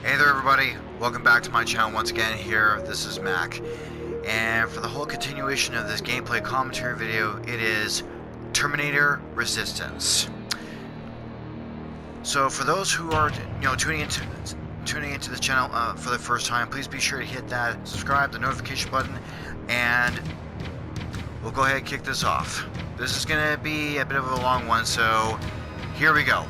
Hey there everybody, welcome back to my channel once again here, this is Mac. And for the whole continuation of this gameplay commentary video, it is Terminator Resistance. So for those who are, tuning into this channel for the first time, please be sure to hit that subscribe, the notification button, and we'll go ahead and kick this off. This is going to be a bit of a long one, so here we go.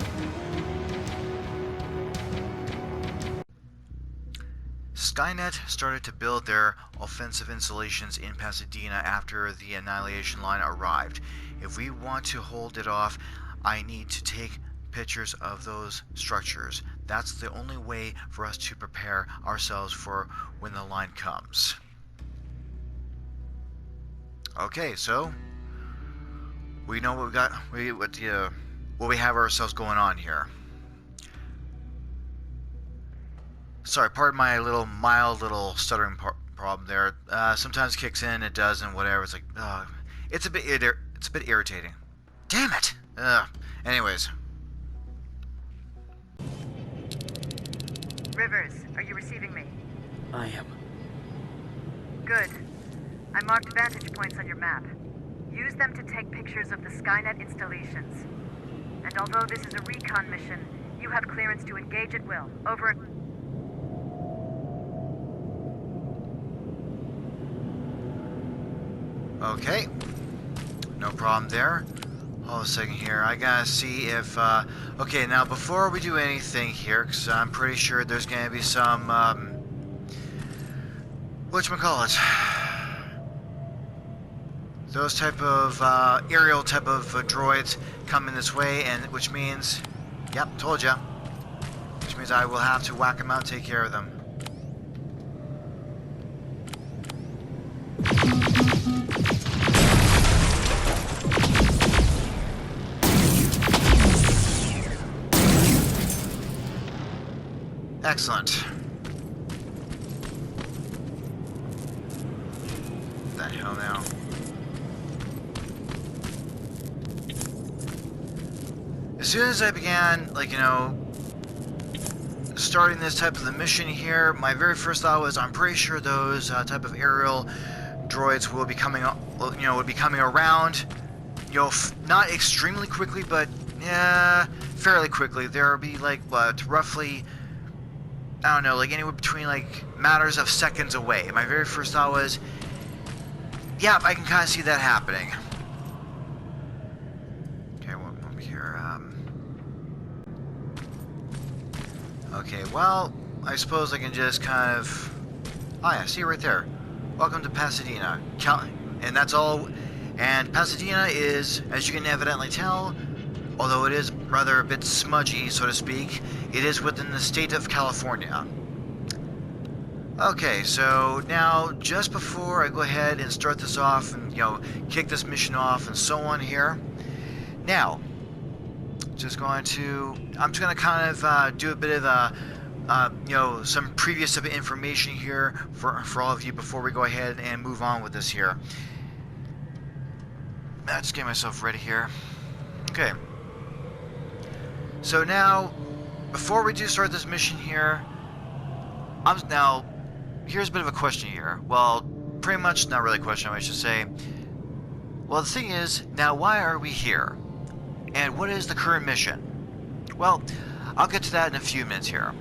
Skynet started to build their offensive installations in Pasadena after the Annihilation Line arrived. If we want to hold it off, I need to take pictures of those structures. That's the only way for us to prepare ourselves for when the line comes. Okay, so we know what we got. What we have ourselves going on here. Sorry, pardon my mild little stuttering problem there. Sometimes it kicks in, it doesn't, whatever. It's like, it's a bit irritating. Damn it. Anyways. Rivers, are you receiving me? I am. Good. I marked vantage points on your map. Use them to take pictures of the Skynet installations. And although this is a recon mission, you have clearance to engage at will. Over. Okay, no problem there. Hold a second here. I gotta see if, okay, now before we do anything here, because I'm pretty sure there's gonna be some, whatchamacallit, those type of, aerial type of droids coming this way, and which means, yep, told ya, which means I will have to whack them out and take care of them. Excellent. What the hell now? As soon as I began, starting this type of the mission here, my very first thought was, I'm pretty sure those type of aerial droids will be coming, around, not extremely quickly, but yeah, fairly quickly. There'll be roughly, I don't know, anywhere between matters of seconds away. My very first thought was, yeah, I can kind of see that happening. Okay, one moment here. Okay, well, I suppose I can just kind of. Oh yeah, see you right there. Welcome to Pasadena. And that's all. And Pasadena is, as you can evidently tell, although it is rather a bit smudgy, so to speak, it is within the state of California. Okay, so now, just before I go ahead and start this off and, kick this mission off and so on here, now, I'm just going to kind of do a bit of, some previous information here for all of you before we go ahead and move on with this here. Let's get myself ready here. Okay. So now, before we do start this mission here, here's a bit of a question here. Well, pretty much not really a question, I should say. Well, the thing is, now why are we here? And what is the current mission? Well, I'll get to that in a few minutes here.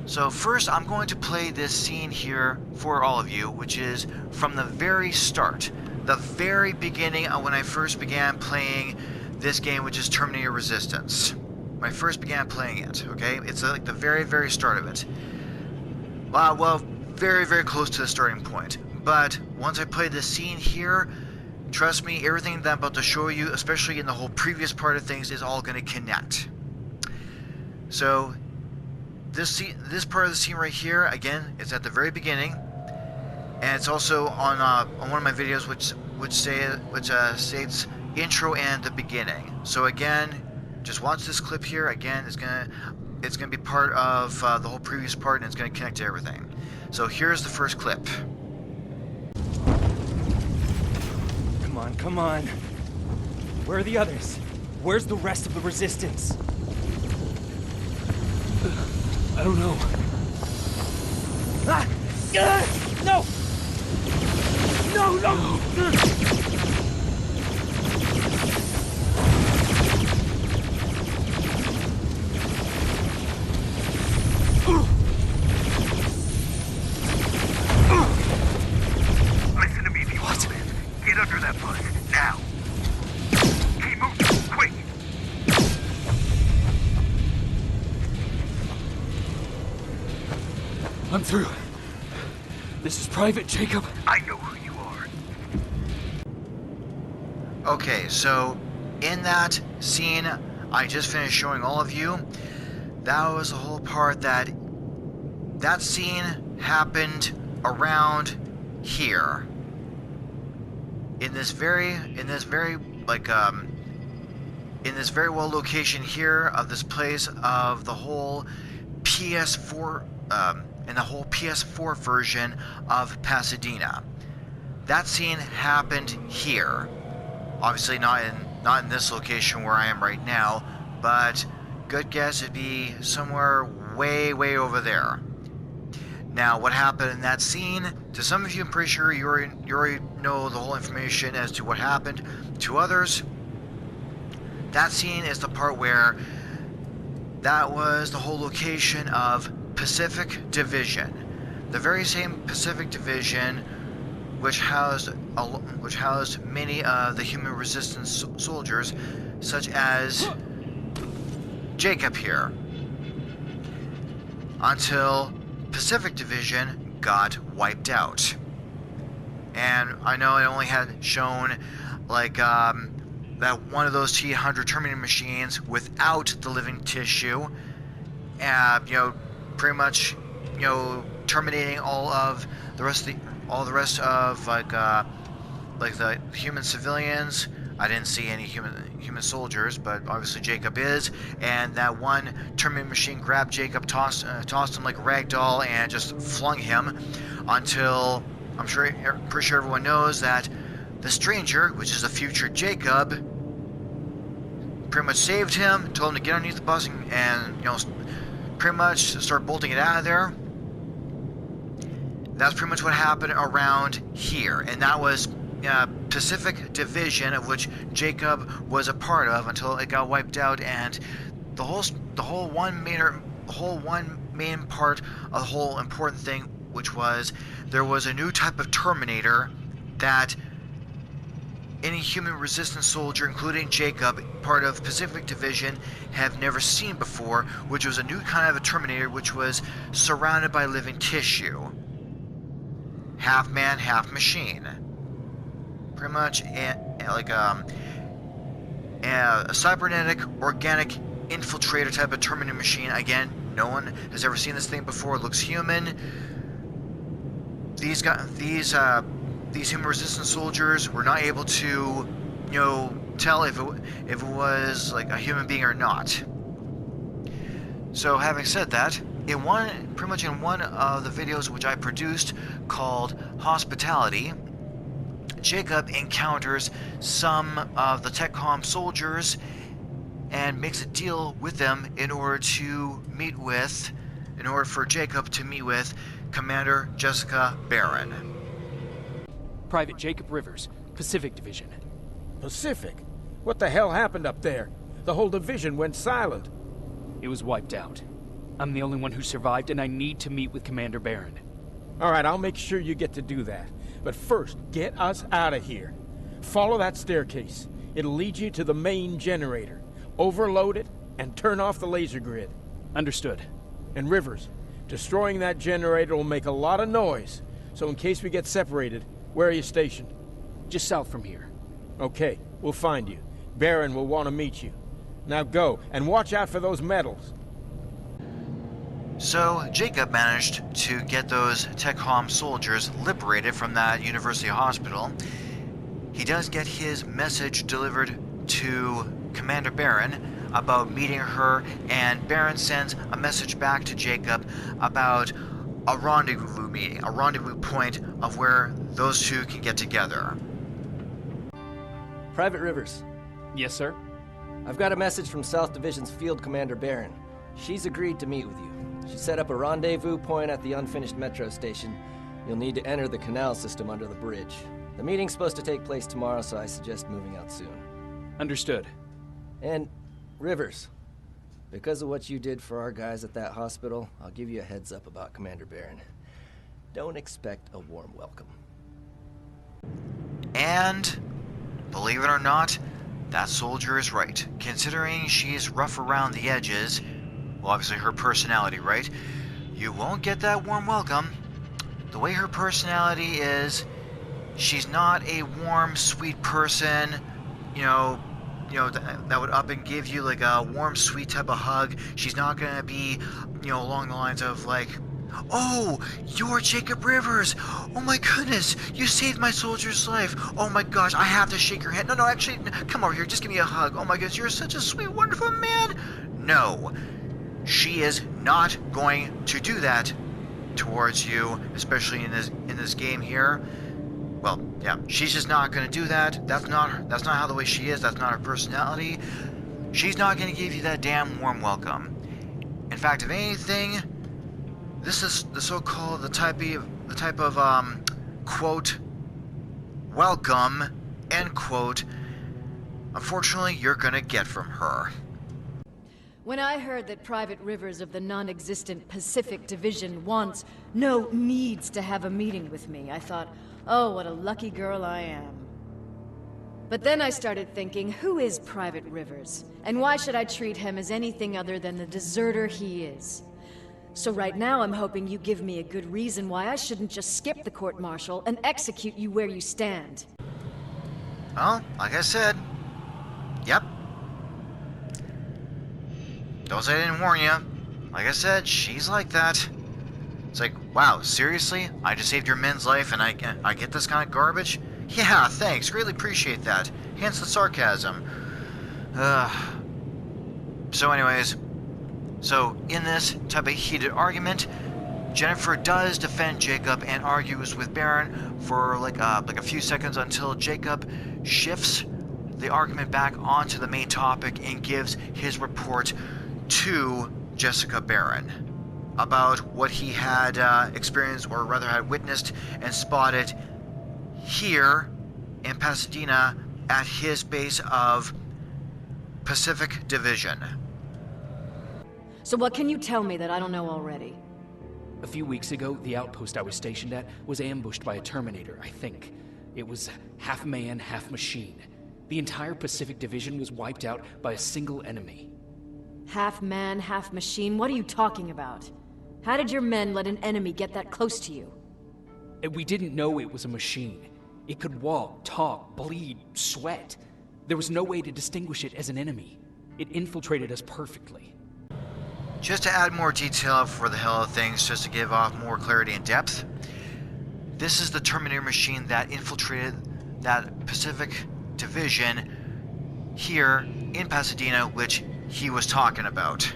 So first, I'm going to play this scene here for all of you, which is from the very start, the very beginning of when I first began playing this game, which is Terminator Resistance. When I first began playing it, okay? It's like the very, very start of it. Well, very, very close to the starting point. But once I play this scene here, trust me, everything that I'm about to show you, especially in the whole previous part of things, is all going to connect. So, this part of the scene right here, again, it's at the very beginning, and it's also on one of my videos, which states intro and the beginning. So again, just watch this clip here. Again, it's gonna be part of the whole previous part, and it's gonna connect to everything. So here's the first clip. Come on, come on. Where are the others? Where's the rest of the resistance? I don't know. Ah! No! No, no! Listen to me if you want to live. Get under that bus, now! Keep moving, quick! I'm through. This is Private Jacob. I know who you are. Okay, so in that scene I just finished showing all of you, that was the whole part that scene happened around here. In this very well location here of this place of the whole PS4 in the whole PS4 version of Pasadena. That scene happened here. Obviously not in this location where I am right now, but good guess it'd be somewhere way over there. Now, what happened in that scene, to some of you I'm pretty sure you already know the whole information as to what happened. To others, that scene is the part where that was the whole location of Pacific Division. The very same Pacific Division which housed many of the human resistance soldiers, such as Jacob here, until Pacific Division got wiped out. And I know it only had shown like that one of those T-100 Terminator machines without the living tissue, pretty much, terminating all the rest of like the human civilians. I didn't see any human soldiers, but obviously Jacob is. And that one Terminator machine grabbed Jacob, tossed him like a rag doll, and just flung him until pretty sure everyone knows that the stranger, which is the future Jacob, pretty much saved him, told him to get underneath the bus and pretty much start bolting it out of there. That's pretty much what happened around here, and that was Pacific Division, of which Jacob was a part of until it got wiped out. And the whole one main part of the whole important thing, which was there was a new type of Terminator that any human resistance soldier, including Jacob, part of Pacific Division, have never seen before, which was a new kind of a Terminator which was surrounded by living tissue. Half man, half machine. Pretty much like a cybernetic, organic infiltrator type of Terminator machine. Again, no one has ever seen this thing before. It looks human. These human resistance soldiers were not able to, tell if it was like a human being or not. So having said that, pretty much in one of the videos which I produced called Hospitality, Jacob encounters some of the TechCom soldiers and makes a deal with them in order for Jacob to meet with Commander Jessica Barron. Private Jacob Rivers, Pacific Division. Pacific? What the hell happened up there? The whole division went silent. It was wiped out. I'm the only one who survived, and I need to meet with Commander Barron. All right, I'll make sure you get to do that. But first, get us out of here. Follow that staircase. It'll lead you to the main generator. Overload it and turn off the laser grid. Understood. And Rivers, destroying that generator will make a lot of noise. So in case we get separated, where are you stationed? Just south from here. Okay, we'll find you. Barron will want to meet you. Now go, and watch out for those medals. So Jacob managed to get those TechCom soldiers liberated from that university hospital. He does get his message delivered to Commander Barron about meeting her, and Barron sends a message back to Jacob about a rendezvous meeting, a rendezvous point of where those two can get together. Private Rivers, Yes, sir? I've got a message from South Division's Field Commander Barron. She's agreed to meet with you. She set up a rendezvous point at the unfinished metro station. You'll need to enter the canal system under the bridge. The meeting's supposed to take place tomorrow, so I suggest moving out soon. Understood. And, Rivers, because of what you did for our guys at that hospital, I'll give you a heads up about Commander Barron. Don't expect a warm welcome. And, believe it or not, that soldier is right. Considering she's rough around the edges, well, obviously her personality, right? You won't get that warm welcome. The way her personality is, she's not a warm, sweet person, that would up and give you like a warm, sweet type of hug. She's not gonna be, along the lines of like, oh, you're Jacob Rivers. Oh my goodness, you saved my soldier's life. Oh my gosh, I have to shake your hand. No, actually, come over here, just give me a hug. Oh my goodness, you're such a sweet, wonderful man. No, she is not going to do that towards you, especially in this game here. Well, yeah, she's just not going to do that. That's not how the way she is. That's not her personality. She's not going to give you that damn warm welcome. In fact, if anything, this is the so-called the type of quote welcome end quote. Unfortunately, you're going to get from her. When I heard that Private Rivers of the non-existent Pacific Division needs to have a meeting with me, I thought, oh, what a lucky girl I am. But then I started thinking, who is Private Rivers? And why should I treat him as anything other than the deserter he is? So right now I'm hoping you give me a good reason why I shouldn't just skip the court-martial and execute you where you stand. Well, like I said, yep. Don't say I didn't warn you. Like I said, she's like that. It's like, wow, seriously? I just saved your men's life and I get this kind of garbage? Yeah, thanks. Greatly appreciate that. Hence the sarcasm. So anyways, in this type of heated argument, Jennifer does defend Jacob and argues with Barron for like a few seconds until Jacob shifts the argument back onto the main topic and gives his report to Jessica Barron about what he had experienced, or rather had witnessed and spotted here in Pasadena at his base of Pacific Division. So what can you tell me that I don't know already? A few weeks ago, the outpost I was stationed at was ambushed by a Terminator, I think. It was half man, half machine. The entire Pacific Division was wiped out by a single enemy. Half man, half machine? What are you talking about? How did your men let an enemy get that close to you? We didn't know it was a machine. It could walk, talk, bleed, sweat. There was no way to distinguish it as an enemy. It infiltrated us perfectly. Just to add more detail for the hell of things, just to give off more clarity and depth, this is the Terminator machine that infiltrated that Pacific Division here in Pasadena, which he was talking about.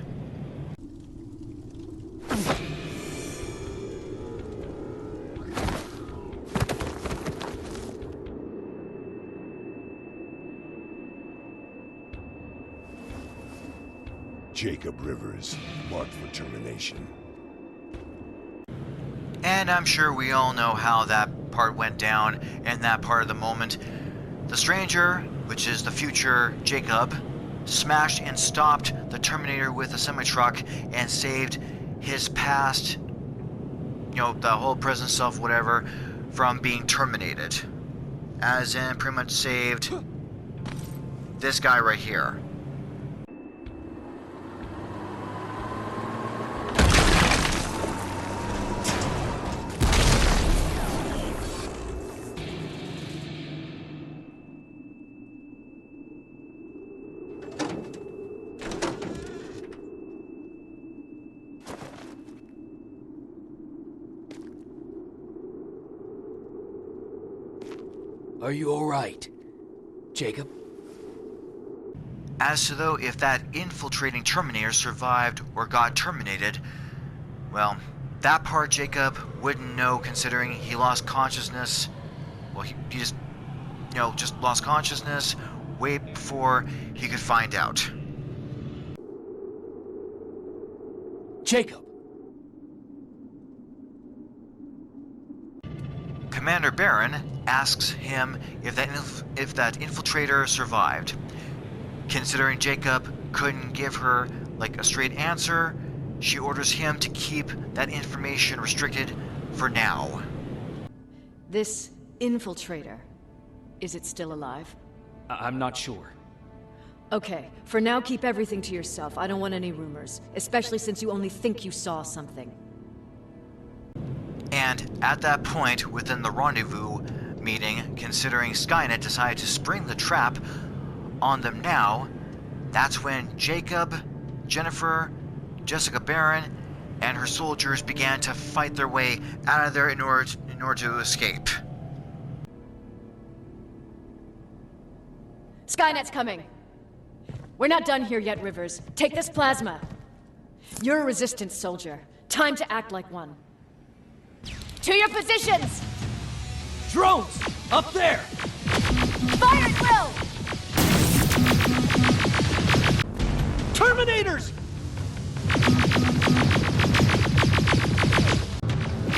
Jacob Rivers, marked for termination. And I'm sure we all know how that part went down in that part of the moment. The stranger, which is the future Jacob, smashed and stopped the Terminator with a semi-truck and saved his past, the whole present self, whatever, from being terminated. As in, pretty much saved this guy right here. Are you alright, Jacob? As to though if that infiltrating Terminator survived or got terminated, well, that part Jacob wouldn't know, considering he lost consciousness. Well, he just, just lost consciousness way before he could find out. Jacob, Commander Barron asks him if that infiltrator survived. Considering Jacob couldn't give her like a straight answer, she orders him to keep that information restricted for now. This infiltrator, is it still alive? I'm not sure. Okay, for now keep everything to yourself. I don't want any rumors, especially since you only think you saw something. And at that point, within the rendezvous meeting, considering Skynet decided to spring the trap on them now, that's when Jacob, Jennifer, Jessica Barron, and her soldiers began to fight their way out of there in order to escape. Skynet's coming! We're not done here yet, Rivers. Take this plasma. You're a resistance soldier. Time to act like one. To your positions! Drones! Up there! Fire at will! Terminators!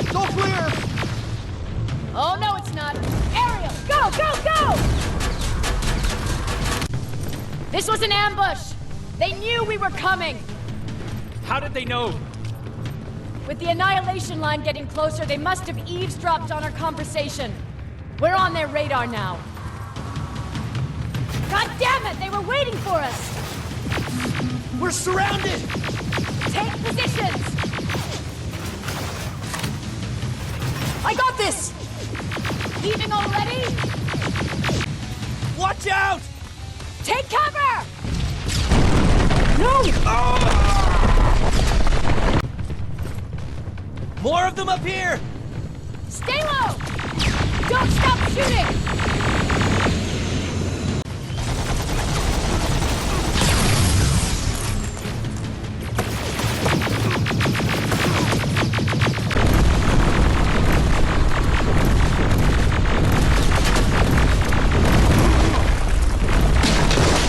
It's all clear! Oh, no, it's not. Aerial! Go, go, go! This was an ambush! They knew we were coming! How did they know? With the annihilation line getting closer, they must have eavesdropped on our conversation. We're on their radar now. God damn it! They were waiting for us! We're surrounded! Take positions! I got this! Leaving already? Watch out! Take cover! No! More of them up here! Stay low! Don't stop shooting!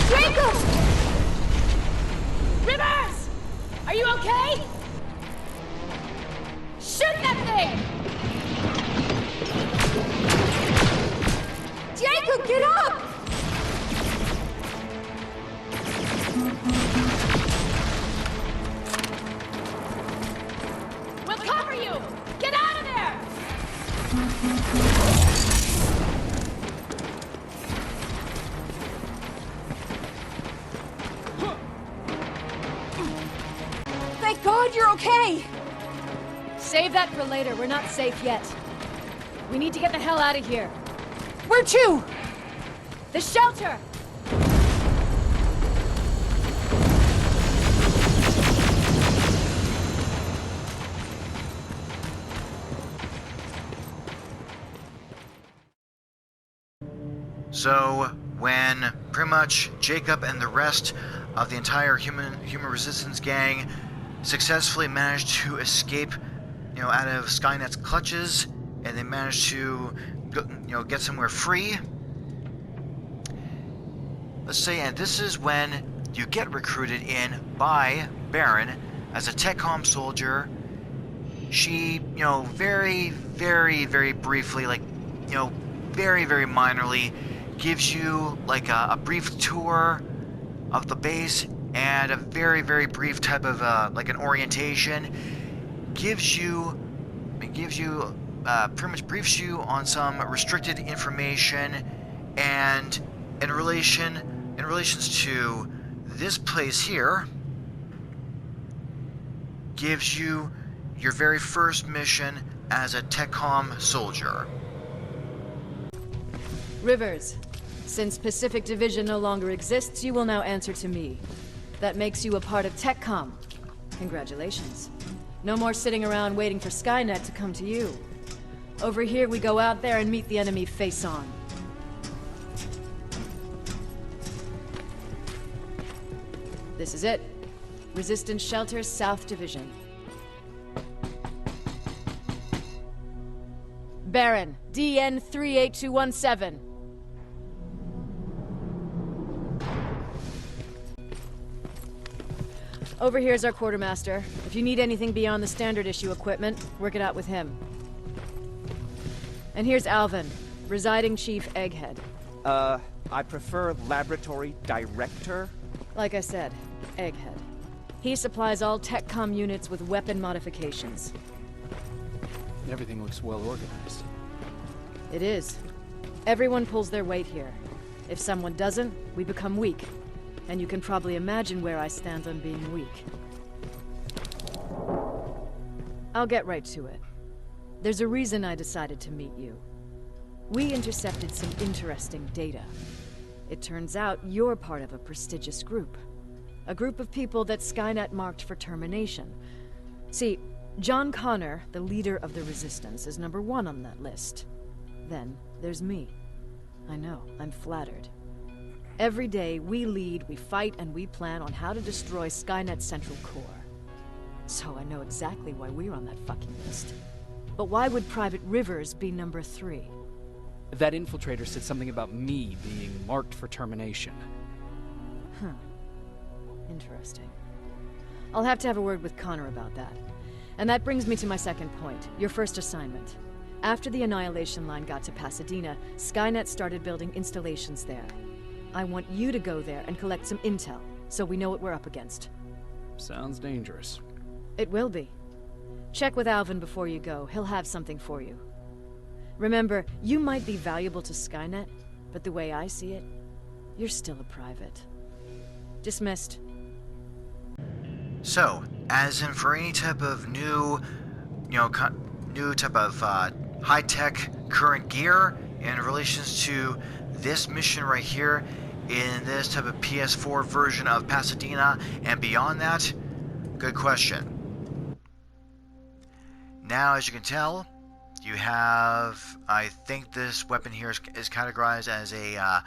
Jacob! Rivers! Are you okay? Shoot that thing! Jacob, get up! We'll cover you! Get out of there! Thank God you're okay! Save that for later. We're not safe yet. We need to get the hell out of here. Where to? The shelter! So, when pretty much Jacob and the rest of the entire human resistance gang successfully managed to escape, out of Skynet's clutches, and they managed to, get somewhere free. Let's say, and this is when you get recruited in by Barron as a TechCom soldier. She, very, very, very briefly, very, very minorly, gives you like a brief tour of the base and a very, very brief type of like an orientation. Gives you pretty much briefs you on some restricted information, and in relations to this place here, gives you your very first mission as a TechCom soldier. Rivers, since Pacific Division no longer exists, you will now answer to me. That makes you a part of TechCom. Congratulations. No more sitting around waiting for Skynet to come to you. Over here, we go out there and meet the enemy face on. This is it. Resistance Shelter, South Division. Baron, DN 38217. Over here's our quartermaster. If you need anything beyond the standard issue equipment, work it out with him. And here's Alvin, Presiding Chief Egghead. I prefer Laboratory Director. Like I said, Egghead. He supplies all TechCom units with weapon modifications. Everything looks well organized. It is. Everyone pulls their weight here. If someone doesn't, we become weak. And you can probably imagine where I stand on being weak. I'll get right to it. There's a reason I decided to meet you. We intercepted some interesting data. It turns out you're part of a prestigious group. A group of people that Skynet marked for termination. See, John Connor, the leader of the Resistance, is #1 on that list. Then there's me. I know, I'm flattered. Every day, we lead, we fight, and we plan on how to destroy Skynet's central core. So I know exactly why we're on that fucking list. But why would Private Rivers be #3? That infiltrator said something about me being marked for termination. Huh. Interesting. I'll have to have a word with Connor about that. And that brings me to my second point, your first assignment. After the Annihilation Line got to Pasadena, Skynet started building installations there. I want you to go there and collect some intel, so we know what we're up against. Sounds dangerous. It will be. Check with Alvin before you go. He'll have something for you. Remember, you might be valuable to Skynet, but the way I see it, you're still a private. Dismissed. So, as in for any type of new, new type of high-tech current gear in relations to this mission right here, in this type of PS4 version of Pasadena and beyond that, good question. Now, as you can tell, you have, I think this weapon here is categorized as a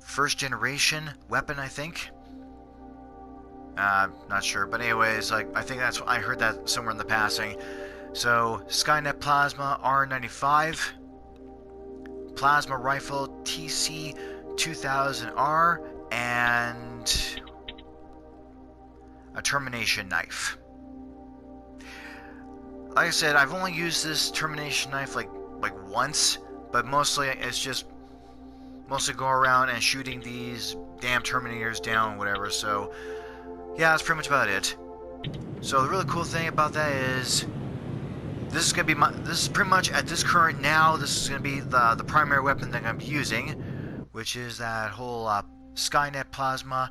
first generation weapon, I think. Not sure, but anyways, I think I heard that somewhere in the passing. So, Skynet Plasma R95, Plasma Rifle TC-2000R, and a Termination Knife. Like I said, I've only used this Termination Knife like once, but mostly it's just go around and shooting these damn Terminators down, whatever. So yeah, that's pretty much about it. So the really cool thing about that is this is gonna be this is pretty much at this current now. This is gonna be the primary weapon that I'm using, which is that whole Skynet Plasma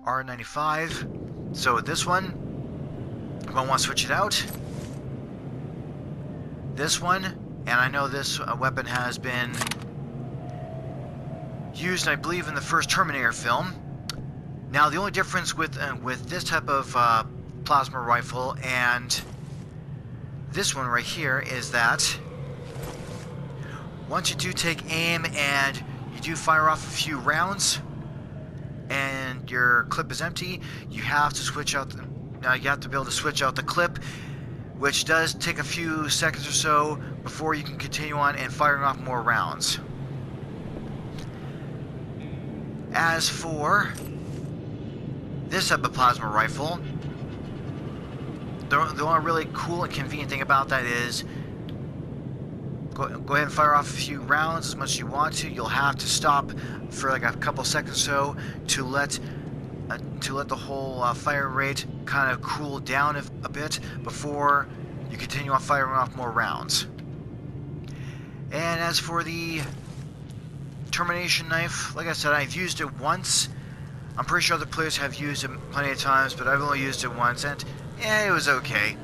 R95. So with this one, I'm gonna want to switch it out. This one, and I know this weapon has been used, I believe, in the first Terminator film. Now, the only difference with this type of plasma rifle and this one right here is that once you do take aim and you do fire off a few rounds, and your clip is empty, you have to switch out. You have to be able to switch out the clip, which does take a few seconds or so before you can continue on and firing off more rounds. As for this type of plasma rifle, the only really cool and convenient thing about that is go ahead and fire off a few rounds as much as you want to. You'll have to stop for like a couple seconds or so to let the whole fire rate kind of cool down a bit before you continue on firing off more rounds. And as for the Termination Knife, like I said, I've used it once. I'm pretty sure other players have used it plenty of times, but I've only used it once, and it was okay.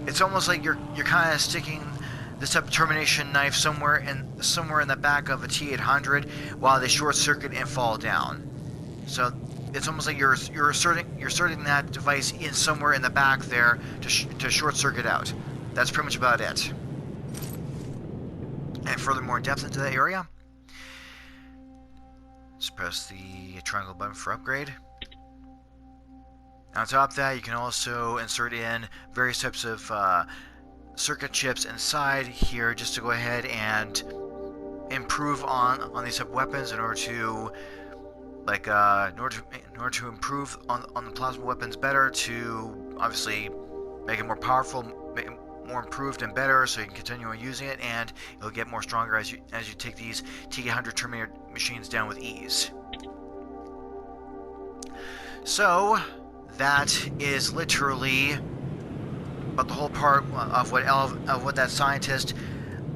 It's almost like you're kind of sticking this type of Termination Knife somewhere in the back of a T-800 while they short circuit and fall down. So it's almost like you're inserting that device in somewhere in the back there to short circuit out. That's pretty much about it. And furthermore in depth into that area, just press the triangle button for upgrade. On top of that, you can also insert in various types of circuit chips inside here just to go ahead and improve on these type of weapons in order to in order to improve on the plasma weapons better, to obviously make it more powerful, more improved and better, so you can continue on using it, and it'll get more stronger as you take these T-100 Terminator machines down with ease. So that is literally about the whole part of what that scientist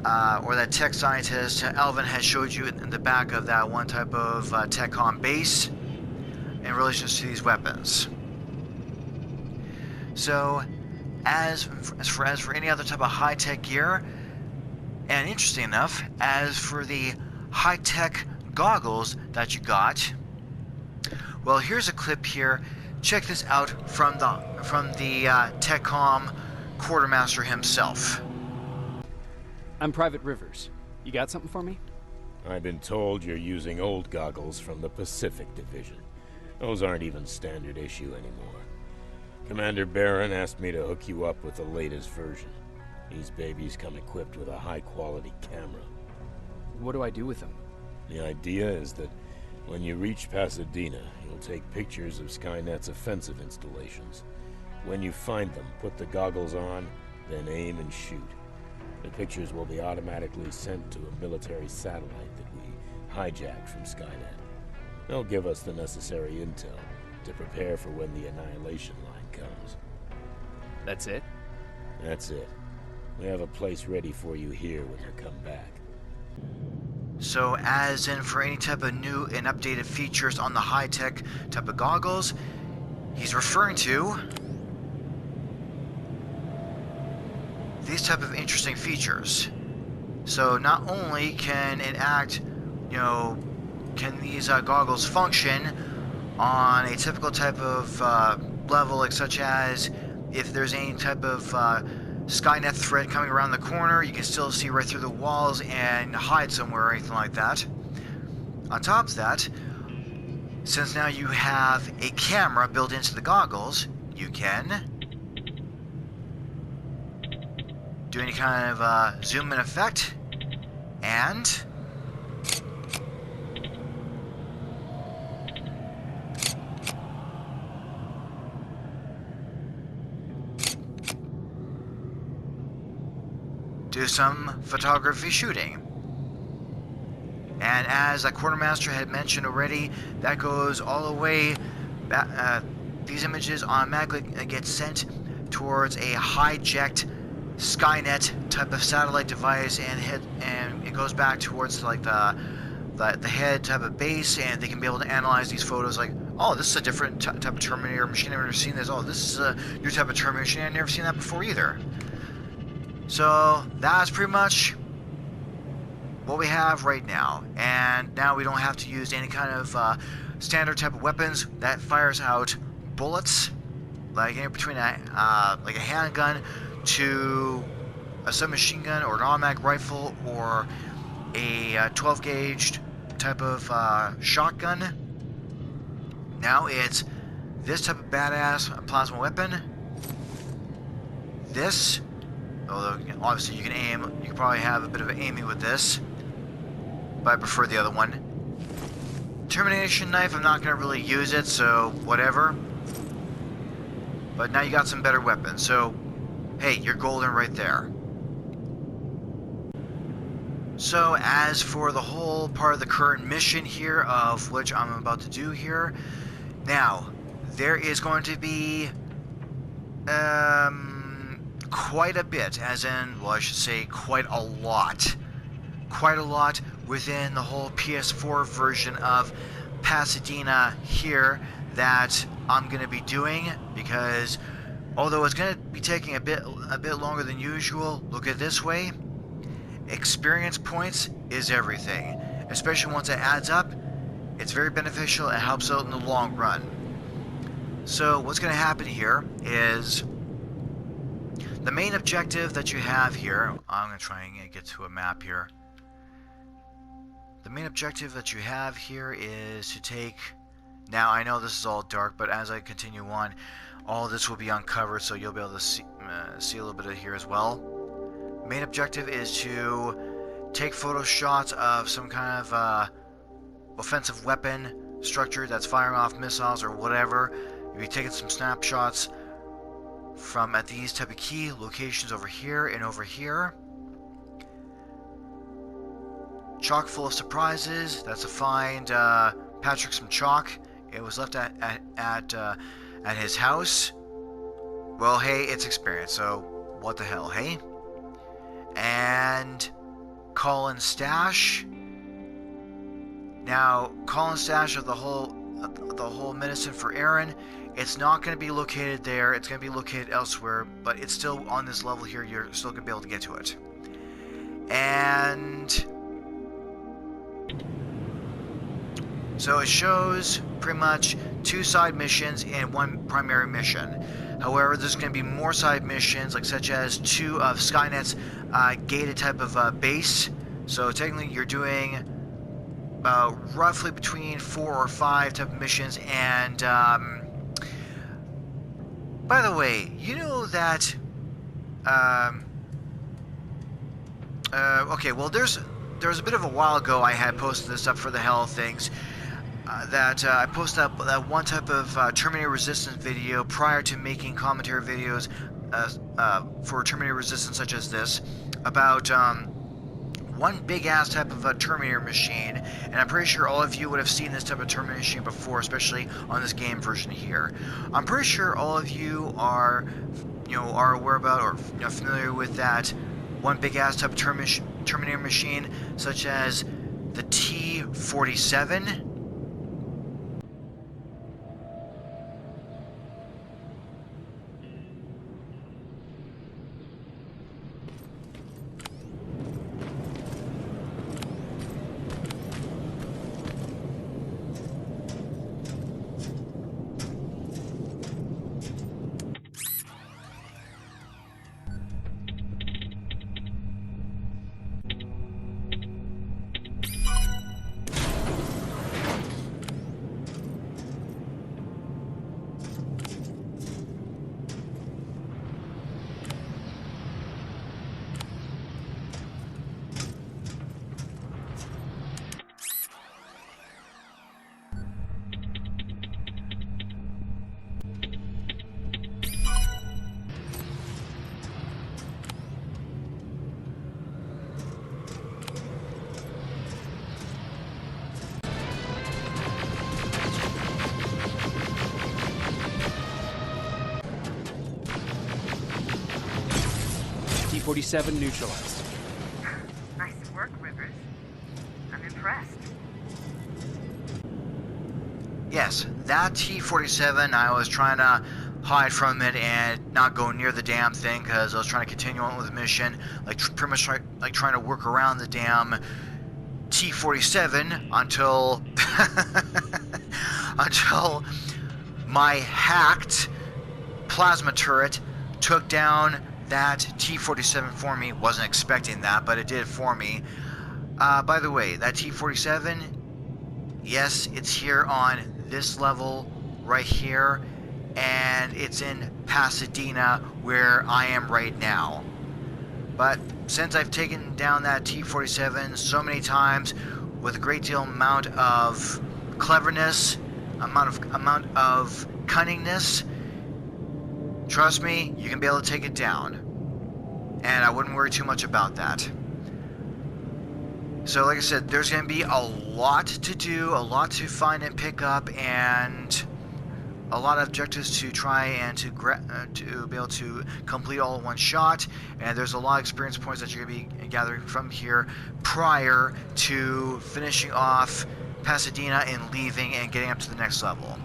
or that tech scientist Alvin has showed you in the back of that one type of TechCom base in relation to these weapons. So as for any other type of high-tech gear, and interesting enough, as for the high-tech goggles that you got, well, here's a clip here. Check this out from the TechCom quartermaster himself. I'm Private Rivers. You got something for me? I've been told you're using old goggles from the Pacific Division. Those aren't even standard issue anymore. Commander Barron asked me to hook you up with the latest version. These babies come equipped with a high-quality camera. What do I do with them? The idea is that when you reach Pasadena, you'll take pictures of Skynet's offensive installations. When you find them, put the goggles on, then aim and shoot. The pictures will be automatically sent to a military satellite that we hijacked from Skynet. They'll give us the necessary intel to prepare for when the annihilation line comes. That's it? That's it. We have a place ready for you here when you come back. So as in for any type of new and updated features on the high-tech type of goggles, he's referring to these type of interesting features. So not only can it act, can these goggles function on a typical type of level, like such as if there's any type of Skynet threat coming around the corner, you can still see right through the walls and hide somewhere or anything like that. On top of that, since now you have a camera built into the goggles, you can do any kind of zoom in effect and do some photography shooting. And as the quartermaster had mentioned already, that goes all the way back. These images automatically get sent towards a hijacked Skynet type of satellite device, and it goes back towards like the head type of base, and they can be able to analyze these photos like, oh, this is a different type of Terminator machine, I've never seen this. Oh, this is a new type of Terminator machine, I've never seen that before either. So that's pretty much what we have right now, and now we don't have to use any kind of standard type of weapons that fires out bullets, like in between like a handgun to a submachine gun or an automatic rifle or a 12 gauge type of shotgun. Now it's this type of badass plasma weapon. This, although obviously you can aim, you can probably have a bit of aiming with this, but I prefer the other one. Termination knife, I'm not going to really use it, so whatever. But now you got some better weapons, so hey, you're golden right there. So as for the whole part of the current mission here, of which I'm about to do here, now there is going to be quite a bit, as in, well, I should say quite a lot within the whole PS4 version of Pasadena here that I'm going to be doing, because although it's going to be taking a bit longer than usual, look at it this way, experience points is everything, especially once it adds up. It's very beneficial and helps out in the long run. So what's going to happen here is the main objective that you have here, I'm going to try and get to a map here. The main objective that you have here is to take, now I know this is all dark, but as I continue on, all this will be uncovered, so you'll be able to see a little bit of here as well. Main objective is to take photo shots of some kind of offensive weapon structure that's firing off missiles or whatever. You'll be taking some snapshots from at these type of key locations over here and over here. Chock full of surprises. That's to find Patrick some chalk. It was left at his house. Well, hey, it's experience, so what the hell, hey? And Colin's stash. Now, Colin's stash of the whole medicine for Erin, it's not going to be located there. It's going to be located elsewhere, but it's still on this level here. You're still going to be able to get to it. And so it shows pretty much 2 side missions and 1 primary mission. However, there's going to be more side missions, like such as 2 of Skynet's gated type of base. So technically, you're doing roughly between 4 or 5 type of missions. And by the way, you know that. Okay, well, there was a bit of a while ago I had posted this up for the hell of things. That I posted up that one type of Terminator Resistance video prior to making commentary videos for Terminator Resistance such as this, about one big ass type of a Terminator machine, and I'm pretty sure all of you would have seen this type of Terminator machine before, especially on this game version here. I'm pretty sure all of you are aware about or familiar with that one big ass type of Terminator machine, such as the T-47. T-47 neutralized. Nice work, Rivers. I'm impressed. Yes, that T-47, I was trying to hide from it and not go near the damn thing because I was trying to continue on with the mission, like pretty much trying to work around the damn T-47 until until my hacked plasma turret took down that T-47 for me. Wasn't expecting that, but it did for me. By the way, that T-47, yes, it's here on this level right here, and it's in Pasadena where I am right now. But since I've taken down that T-47 so many times with a great deal amount of cleverness, amount of cunningness, trust me, you can be able to take it down. And I wouldn't worry too much about that. So like I said, there's going to be a lot to do, a lot to find and pick up, and a lot of objectives to try and to be able to complete all in one shot. And there's a lot of experience points that you're going to be gathering from here prior to finishing off Pasadena and leaving and getting up to the next level.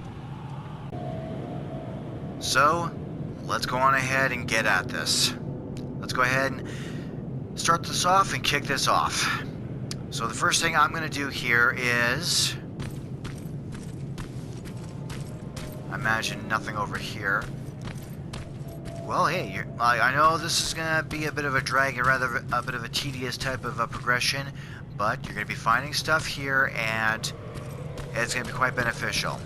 So let's go on ahead and get at this. Let's go ahead and start this off and kick this off. So the first thing I'm going to do here is, I imagine nothing over here. Well, hey, I know this is going to be a bit of a drag and rather a bit of a tedious type of progression, but you're going to be finding stuff here and it's going to be quite beneficial.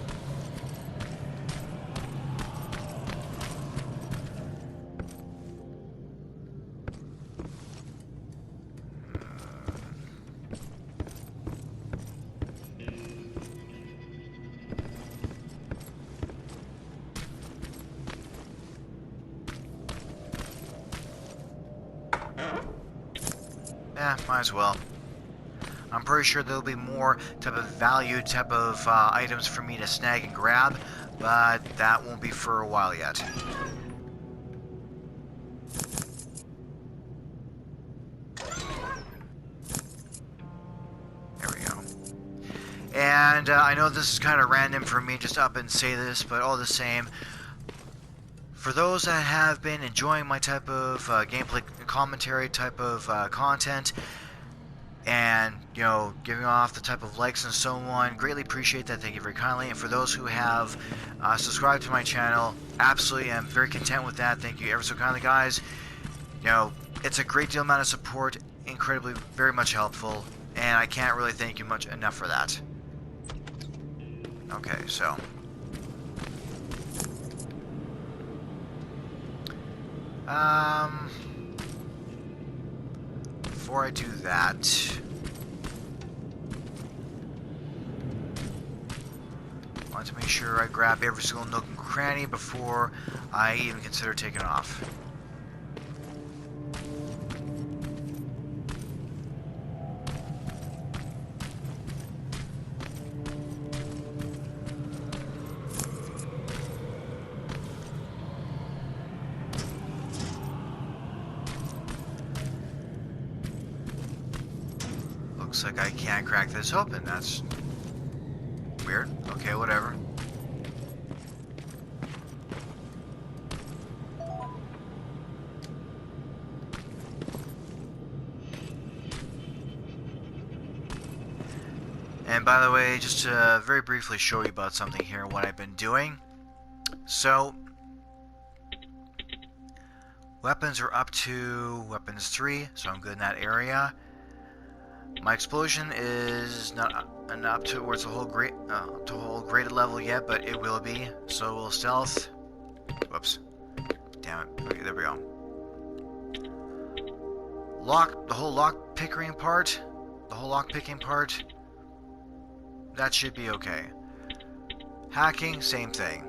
Yeah, might as well. I'm pretty sure there'll be more type of value type of items for me to snag and grab, but that won't be for a while yet. There we go. And I know this is kind of random for me just up and say this, but all the same, for those that have been enjoying my type of gameplay commentary type of content, and, you know, giving off the type of likes and so on, greatly appreciate that. Thank you very kindly. And for those who have subscribed to my channel, absolutely am very content with that. Thank you ever so kindly, guys. You know, it's a great deal amount of support, incredibly, very much helpful, and I can't really thank you much enough for that. Okay, so before I do that, I want to make sure I grab every single nook and cranny before I even consider taking off. Looks like I can't crack this open. That's weird. Okay, whatever. And by the way, just to very briefly show you about something here, what I've been doing. So, weapons are up to weapons 3, so I'm good in that area. My explosion is not up towards the whole graded level yet, but it will be. So will stealth. Whoops. Damn it. Okay, there we go. The whole lock picking part. That should be okay. Hacking, same thing.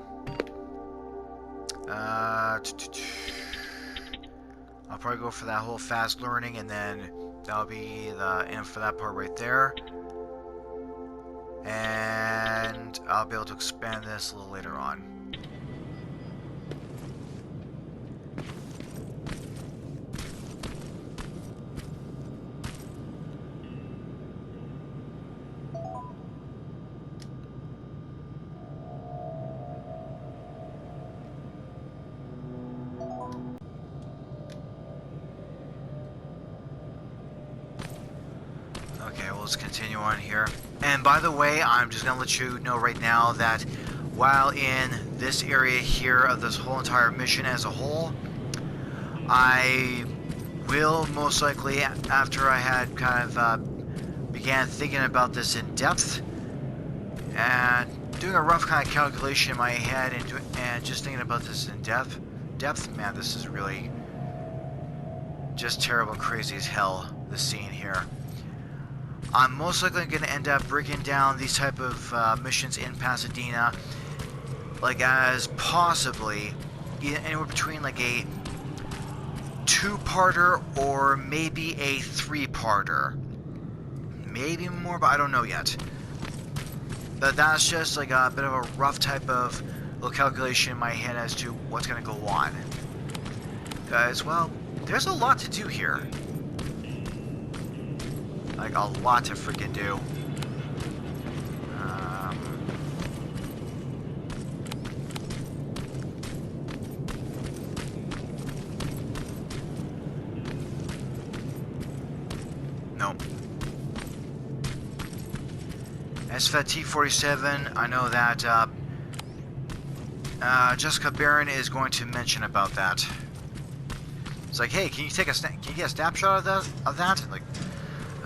I'll probably go for that whole fast learning, and then that'll be the end for that part right there. And I'll be able to expand this a little later on. Okay, well, let's continue on here. And by the way, I'm just going to let you know right now that while in this area here of this whole entire mission as a whole, I will most likely, after I had kind of began thinking about this in depth and doing a rough kind of calculation in my head and just thinking about this in depth, man, this is really just terrible and crazy as hell, the scene here. I'm most likely going to end up breaking down these type of missions in Pasadena, like as possibly anywhere between like a 2-parter or maybe a 3-parter. Maybe more, but I don't know yet. But that's just like a bit of a rough type of little calculation in my head as to what's going to go on. Guys, well, there's a lot to do here. Like, a lot to freaking do. Nope. As for that T-47, I know that Jessica Barron is going to mention about that. It's like, hey, can you get a snapshot of that? Like,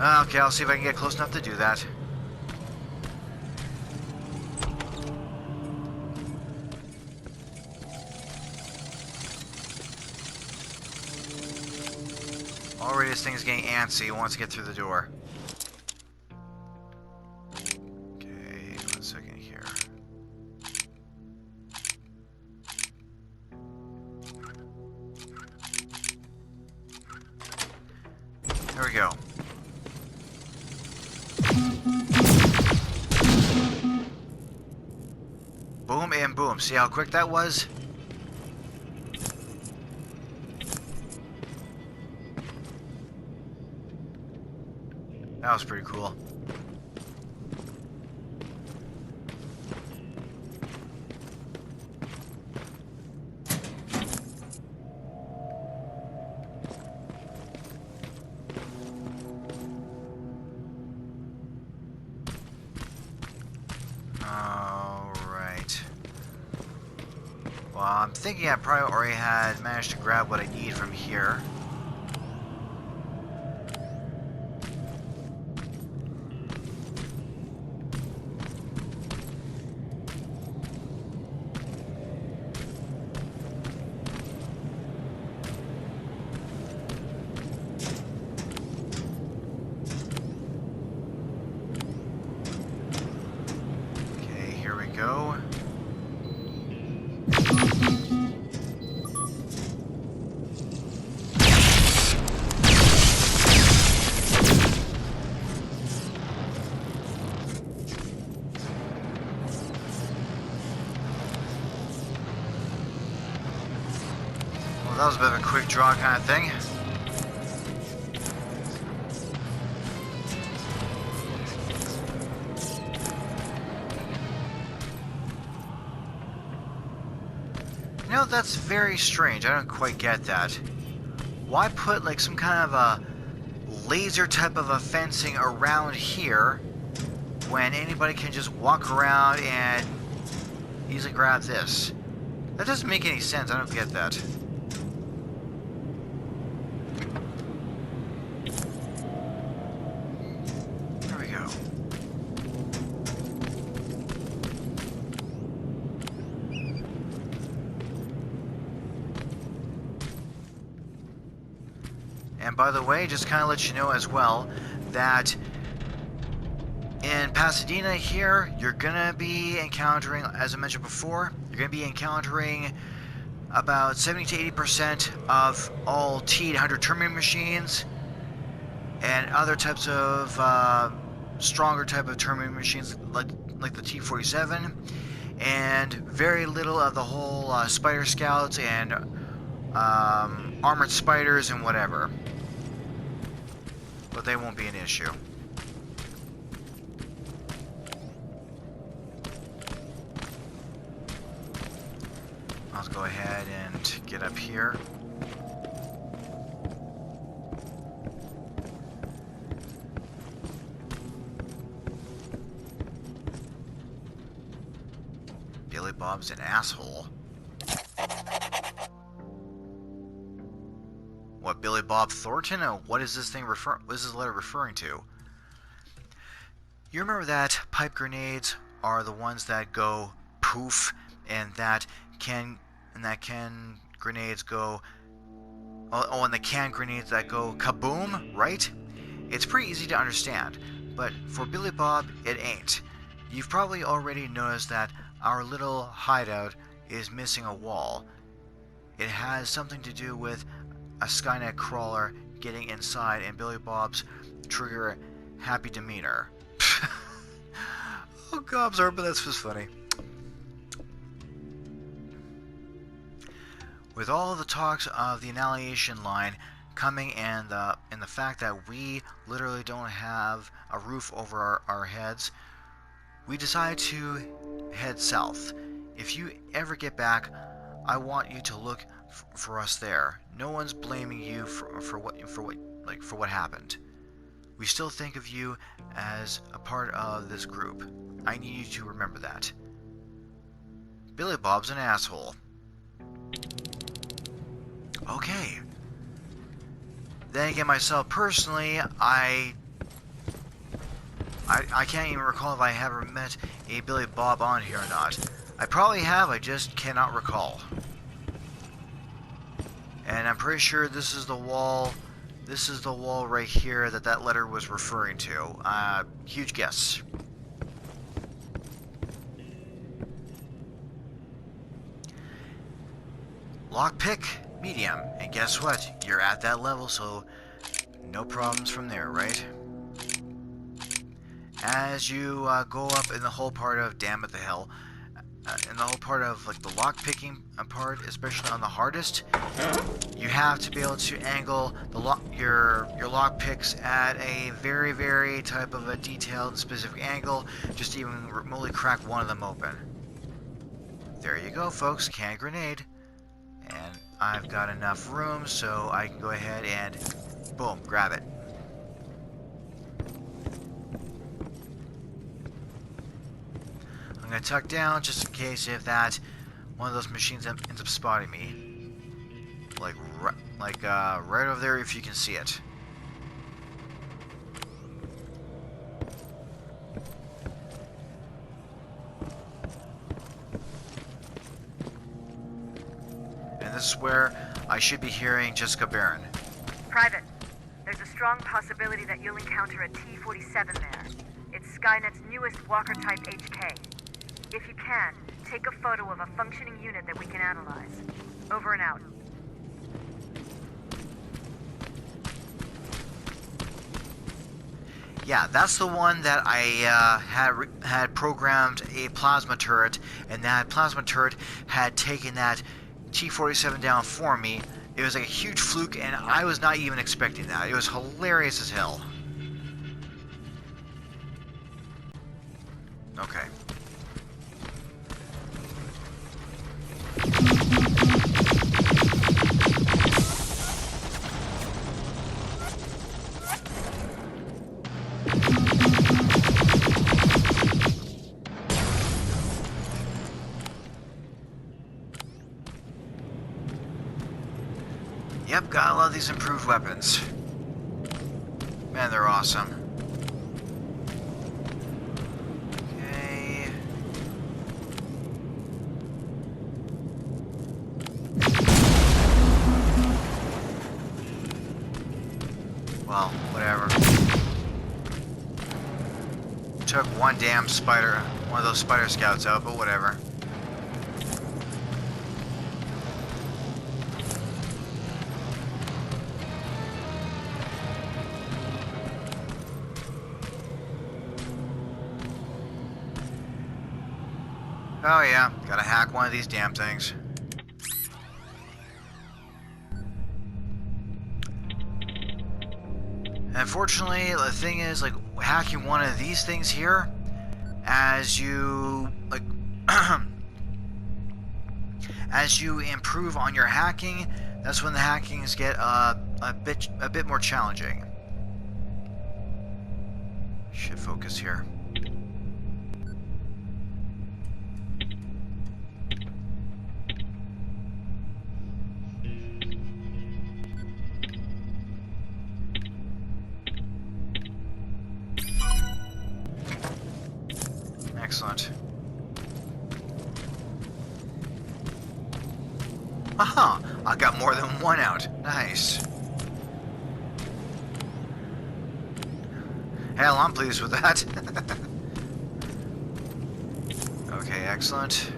okay, I'll see if I can get close enough to do that. Already this thing's getting antsy. It wants to get through the door. Okay, 1 second here. There we go. Boom and boom. See how quick that was? That was pretty cool. Alright. Well, I'm thinking I probably already had managed to grab what I need from here. Go. Well, that was a bit of a quick draw kind of thing. You know, that's very strange. I don't quite get that. Why put like some kind of a laser type of a fencing around here when anybody can just walk around and easily grab this? That doesn't make any sense. I don't get that. There we go. And by the way, just kind of let you know as well that in Pasadena here, you're gonna be encountering, as I mentioned before, you're gonna be encountering about 70 to 80% of all T-100 Terminator machines and other types of stronger type of Terminator machines like the T-47, and very little of the whole Spider Scouts and armored spiders and whatever. But they won't be an issue. Let's go ahead and get up here. Billy Bob's an asshole. What, Billy Bob Thornton? Oh, what is this thing what is this letter referring to? You remember that pipe grenades are the ones that go poof, and that can grenades go and the can grenades that go kaboom, right? It's pretty easy to understand, but for Billy Bob, it ain't. You've probably already noticed that our little hideout is missing a wall. It has something to do with a Skynet crawler getting inside and Billy Bob's trigger happy demeanor. Oh, Gobs, but that's just funny. With all the talks of the annihilation line coming and the fact that we literally don't have a roof over our heads, we decided to head south. If you ever get back, I want you to look for us there. No one's blaming you for what happened. We still think of you as a part of this group. I need you to remember that. Billy Bob's an asshole. Okay. Then again, myself personally, I can't even recall if I ever met a Billy Bob on here or not. I probably have, I just cannot recall. And I'm pretty sure this is the wall right here that letter was referring to. Huge guess. Lockpick, medium. And guess what? You're at that level, so no problems from there, right? as you go up in the whole part of Damn It the Hill, in the whole part of like the lock picking part, especially on the hardest, you have to be able to angle the your lock picks at a very, very type of a detailed and specific angle, just to even remotely crack one of them open. There you go, folks, can grenade. And I've got enough room so I can go ahead and boom, grab it. I'm gonna tuck down just in case if that one of those machines ends up spotting me. Like right over there if you can see it. And this is where I should be hearing Jessica Barron. Private, there's a strong possibility that you'll encounter a T-47 there. It's Skynet's newest Walker-type HK. If you can, take a photo of a functioning unit that we can analyze. Over and out. Yeah, that's the one that I had programmed a plasma turret, and that plasma turret had taken that T-47 down for me. It was like a huge fluke, and I was not even expecting that. It was hilarious as hell. Okay. Yep, gotta love these improved weapons. Man, they're awesome. Okay. Well, whatever. Took one damn spider, one of those spider scouts out, but whatever. Oh yeah, gotta hack one of these damn things. Unfortunately, the thing is, like, hacking one of these things here, as you, like, as you improve on your hacking, that's when the hackings get a bit more challenging. Should focus here. Excellent. Aha! I got more than one out. Nice. Hell, I'm pleased with that. Okay, excellent.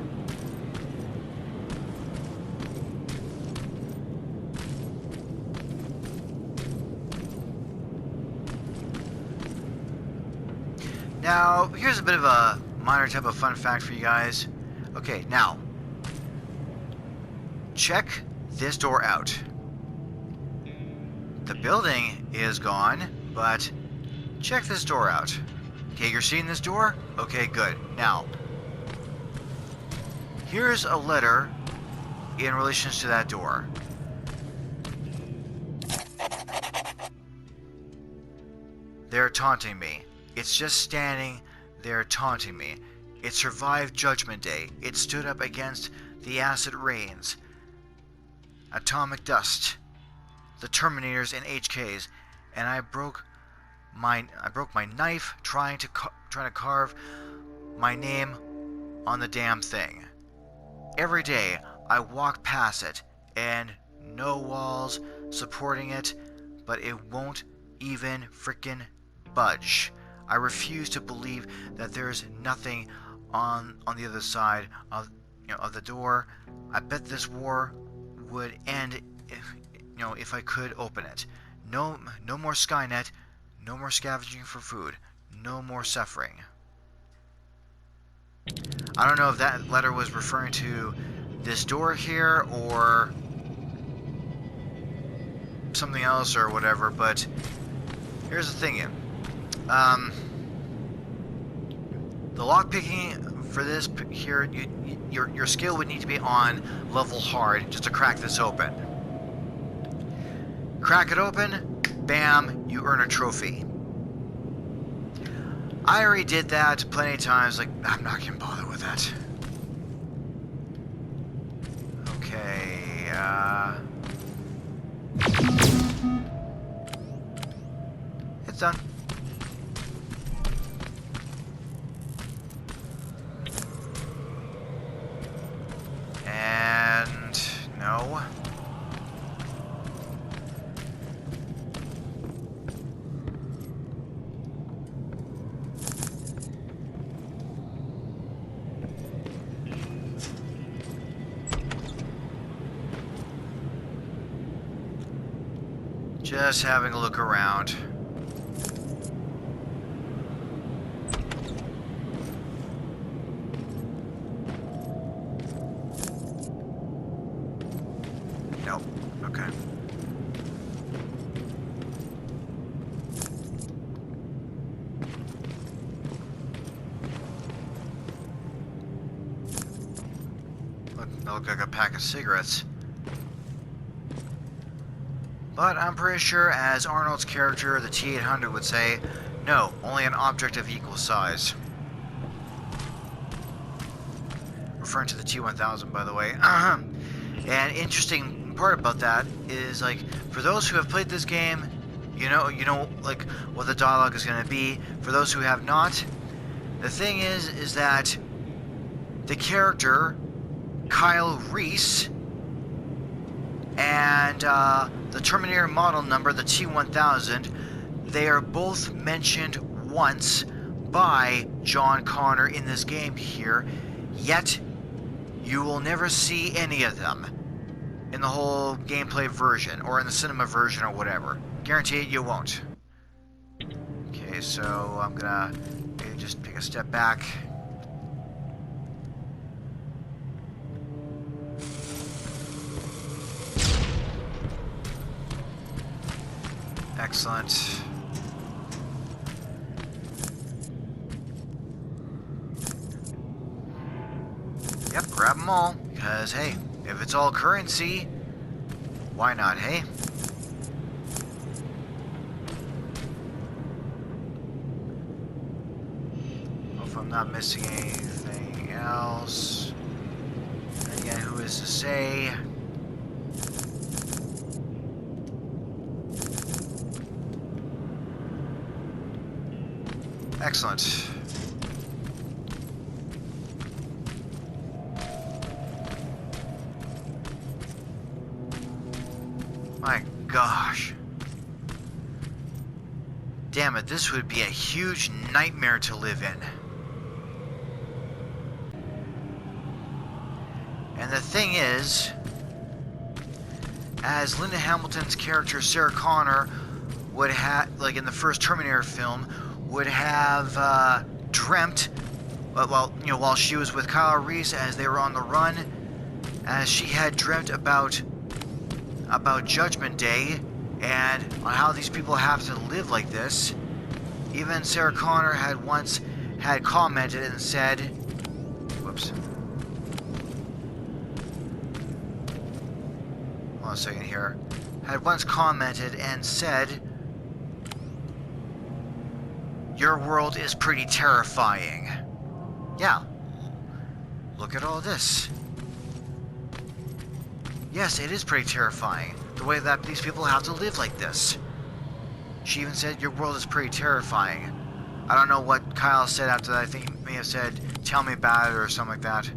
Now, here's a bit of a minor type of fun fact for you guys. Okay, now, check this door out. The building is gone, but check this door out. Okay, you're seeing this door? Okay, good. Now, here's a letter in relation to that door. They're taunting me. It's just standing there taunting me. It survived Judgment Day. It stood up against the acid rains, atomic dust, the Terminators and HKs, and I broke my knife trying to carve my name on the damn thing. Every day I walk past it, and no walls supporting it, but it won't even frickin' budge. I refuse to believe that there's nothing on the other side of of the door. I bet this war would end if I could open it. No more Skynet, no more scavenging for food, No more suffering. I don't know if that letter was referring to this door here or something else or whatever, but here's the thing, the lockpicking for this here, your skill would need to be on level hard just to crack this open. Crack it open, bam, you earn a trophy. I already did that plenty of times, like, I'm not gonna bother with that. Okay, it's done. And no. Just having a look around. Nope. Okay. Look like a pack of cigarettes. But I'm pretty sure, as Arnold's character, the T-800, would say, no, only an object of equal size. Referring to the T-1000, by the way. And interesting part about that is, like, for those who have played this game, you know, like, what the dialogue is going to be. For those who have not, the thing is that the character, Kyle Reese, and the Terminator model number, the T-1000, they are both mentioned once by John Connor in this game here, yet you will never see any of them in the whole gameplay version, or in the cinema version, or whatever. Guarantee it, you won't. Okay, so I'm gonna maybe just take a step back. Excellent. Yep, grab them all, because, hey, if it's all currency, why not, hey? Hope I'm not missing anything else. Again, who is to say? Excellent. My gosh. Damn it, this would be a huge nightmare to live in. And the thing is, as Linda Hamilton's character Sarah Connor would have, like in the first Terminator film, would have dreamt, well, you know, while she was with Kyle Reese as they were on the run, as she had dreamt about Judgment Day and on how these people have to live like this. Even Sarah Connor had once commented and said, whoops. Hold on a second here. Had once commented and said, your world is pretty terrifying. Yeah. Look at all this. Yes, it is pretty terrifying, the way that these people have to live like this. She even said, your world is pretty terrifying. I don't know what Kyle said after that. I think he may have said, tell me about it or something like that.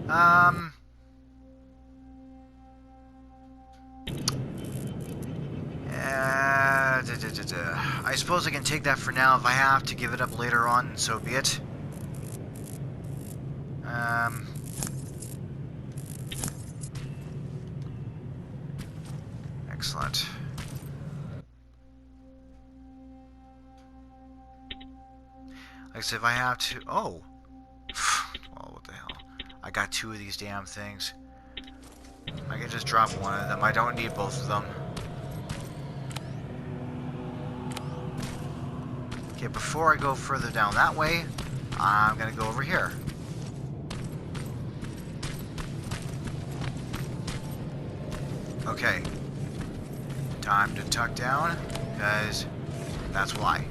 Um... I suppose I can take that for now. If I have to give it up later on, so be it. Excellent. Like I said, if I have to... Oh! Well, what the hell. I got 2 of these damn things. I can just drop one of them. I don't need both of them. Okay, before I go further down that way, I'm gonna go over here. Okay. Time to tuck down, because that's why.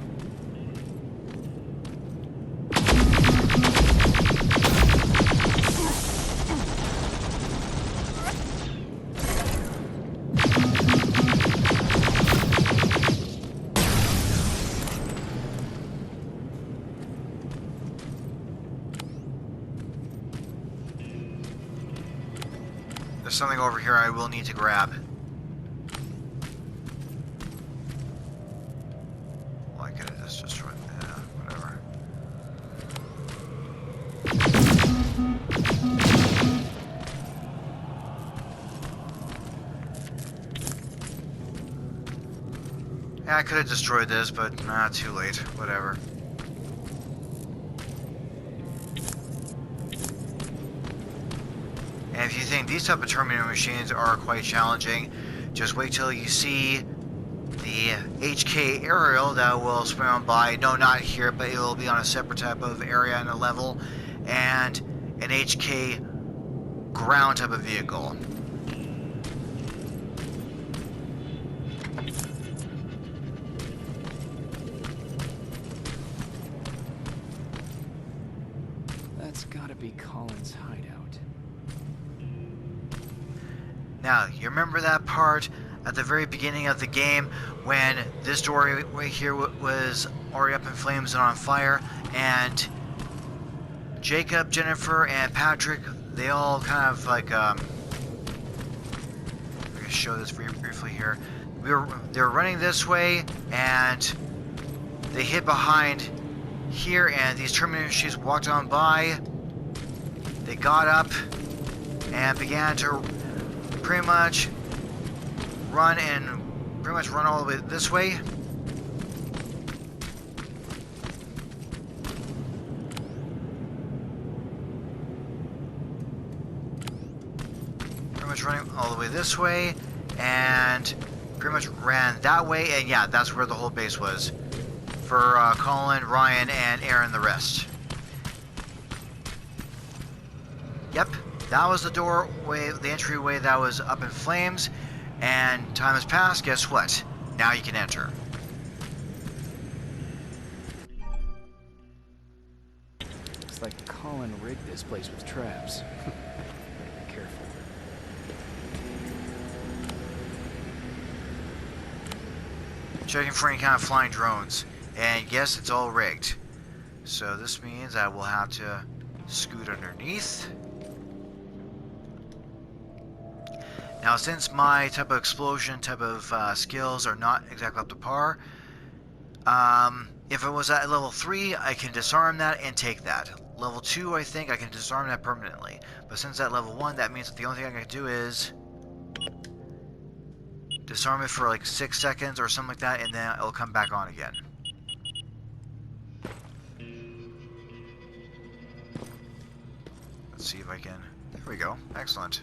There's something over here I will need to grab. Well, I could have just destroyed that. Whatever. Yeah, I could have destroyed this, but nah, too late. Whatever. And if you think these type of Terminator machines are quite challenging, just wait till you see the HK aerial that will spin on by. No, not here, but it will be on a separate type of area and a level, and an HK ground type of vehicle. That's gotta be Colin's hideout. Now, you remember that part at the very beginning of the game when this doorway right here was already up in flames and on fire, and Jacob, Jennifer, and Patrick, they all kind of like, I'm gonna show this very briefly here. They were running this way, and they hid behind here, and these Terminator machines walked on by. They got up and began to pretty much run all the way this way. Pretty much running all the way this way, and pretty much ran that way, and yeah, that's where the whole base was for Colin, Ryan, and Erin, the rest. Yep. That was the doorway, the entryway that was up in flames, and time has passed. Guess what? Now you can enter. Looks like Colin rigged this place with traps. Careful. Checking for any kind of flying drones, and yes, it's all rigged. So this means I will have to scoot underneath. Now, since my type of explosion type of skills are not exactly up to par, if it was at level 3, I can disarm that and take that. Level 2, I think I can disarm that permanently. But since at level 1, that means that the only thing I can do is disarm it for like 6 seconds or something like that, and then it'll come back on again. Let's see if I can... There we go. Excellent.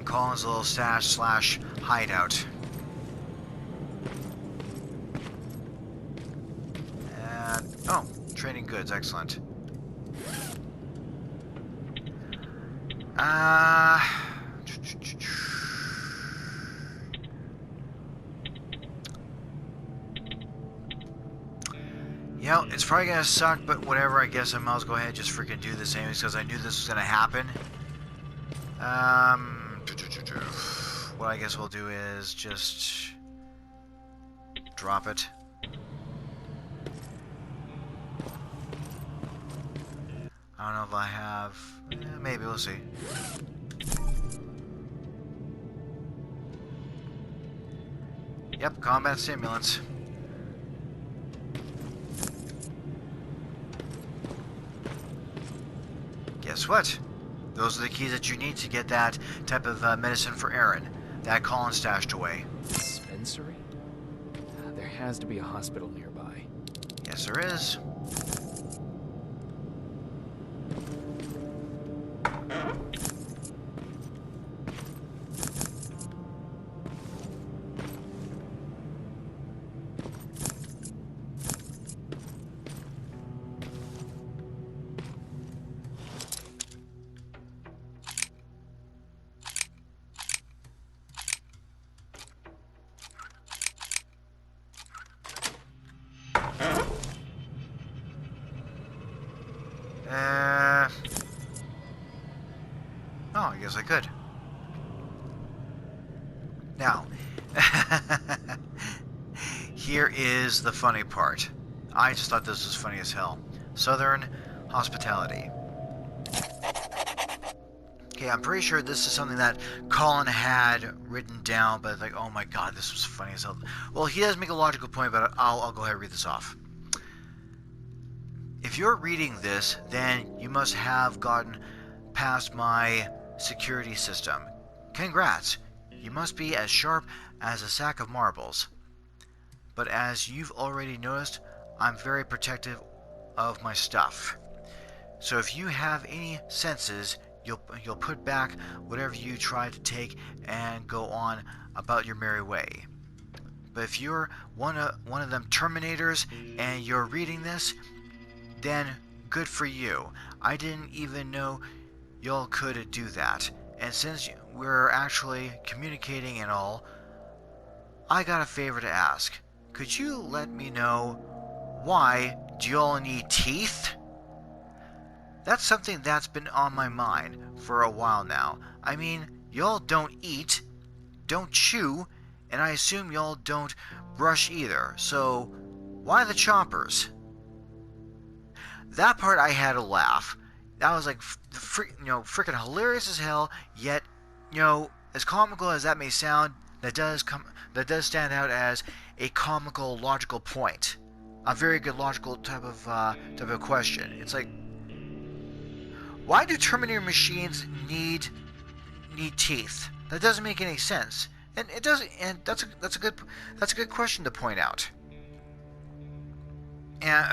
Colin's little stash slash hideout. And, oh, trading goods, excellent. You know, it's probably gonna suck, but whatever, I guess I might as well go ahead and just freaking do this anyways, because I knew this was gonna happen. What I guess we'll do is just drop it. I don't know if I have... maybe, we'll see. Yep, combat stimulants. Guess what? Those are the keys that you need to get that type of medicine for Erin that Colin stashed away. Dispensary? There has to be a hospital nearby. Yes, there is. Oh, I guess I could. Now, here is the funny part. I just thought this was funny as hell. Southern hospitality. Okay, I'm pretty sure this is something that Colin had written down, but like, oh my god, this was funny as hell. Well, he does make a logical point, but I'll go ahead and read this off. If you're reading this, then you must have gotten past my security system. Congrats! You must be as sharp as a sack of marbles. But as you've already noticed, I'm very protective of my stuff. So if you have any senses, you'll put back whatever you tried to take and go on about your merry way. But if you're one of them Terminators and you're reading this, then good for you. I didn't even know y'all could do that. And since we're actually communicating and all, I got a favor to ask. Could you let me know why do y'all need teeth? That's something that's been on my mind for a while now. I mean, y'all don't eat, don't chew, and I assume y'all don't brush either. So, why the choppers? That part I had a laugh. That was like, freaking hilarious as hell. Yet, as comical as that may sound, that does stand out as a comical, logical point. A very good logical type of question. It's like, why do Terminator machines need teeth? That doesn't make any sense. And it doesn't. And that's a good question to point out. And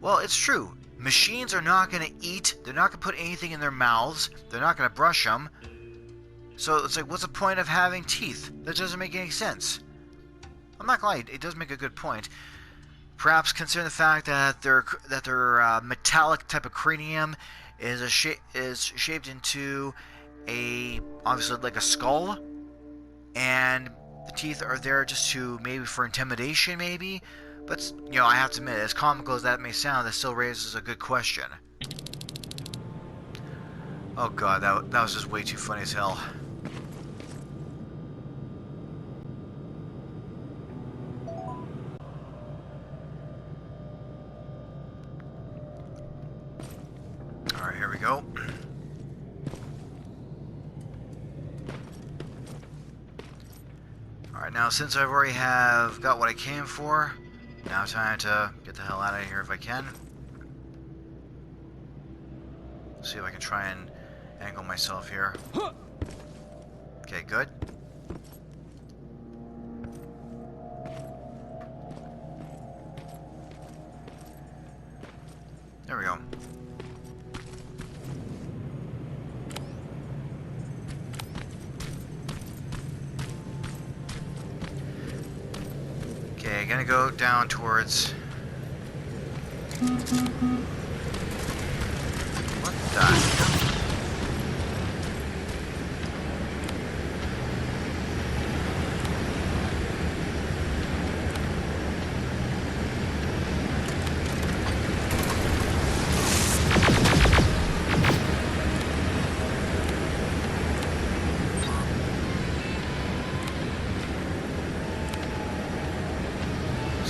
well, it's true. Machines are not going to eat. They're not going to put anything in their mouths. They're not going to brush them. So it's like, what's the point of having teeth? That doesn't make any sense. I'm not gonna lie, it does make a good point. Perhaps considering the fact that their metallic type of cranium is shaped into obviously like a skull, and the teeth are there just to maybe for intimidation, maybe. But I have to admit, as comical as that may sound, that still raises a good question. Oh god, that was just way too funny as hell. Alright, here we go. Alright, now since I've already got what I came for, now time to get the hell out of here if I can. See if I can try and angle myself here. Okay, good. There we go. Okay, gonna go down towards... What the hell?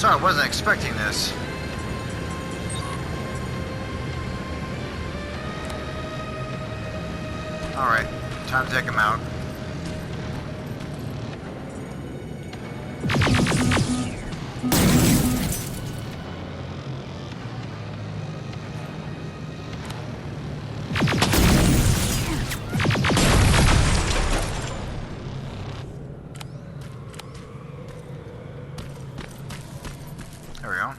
Sorry, I wasn't expecting this. Alright, time to take him out. There we go.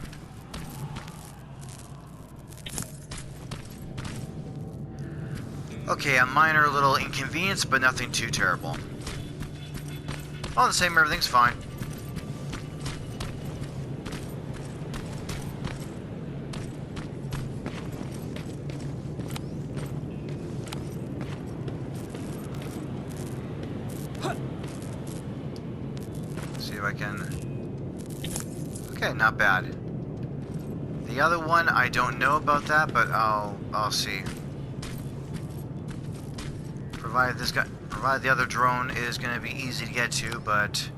Okay, a minor little inconvenience, but nothing too terrible. All the same, everything's fine. See if I can... Okay, not bad. The other one, I don't know about that, but I'll see. Provided the other drone is going to be easy to get to, but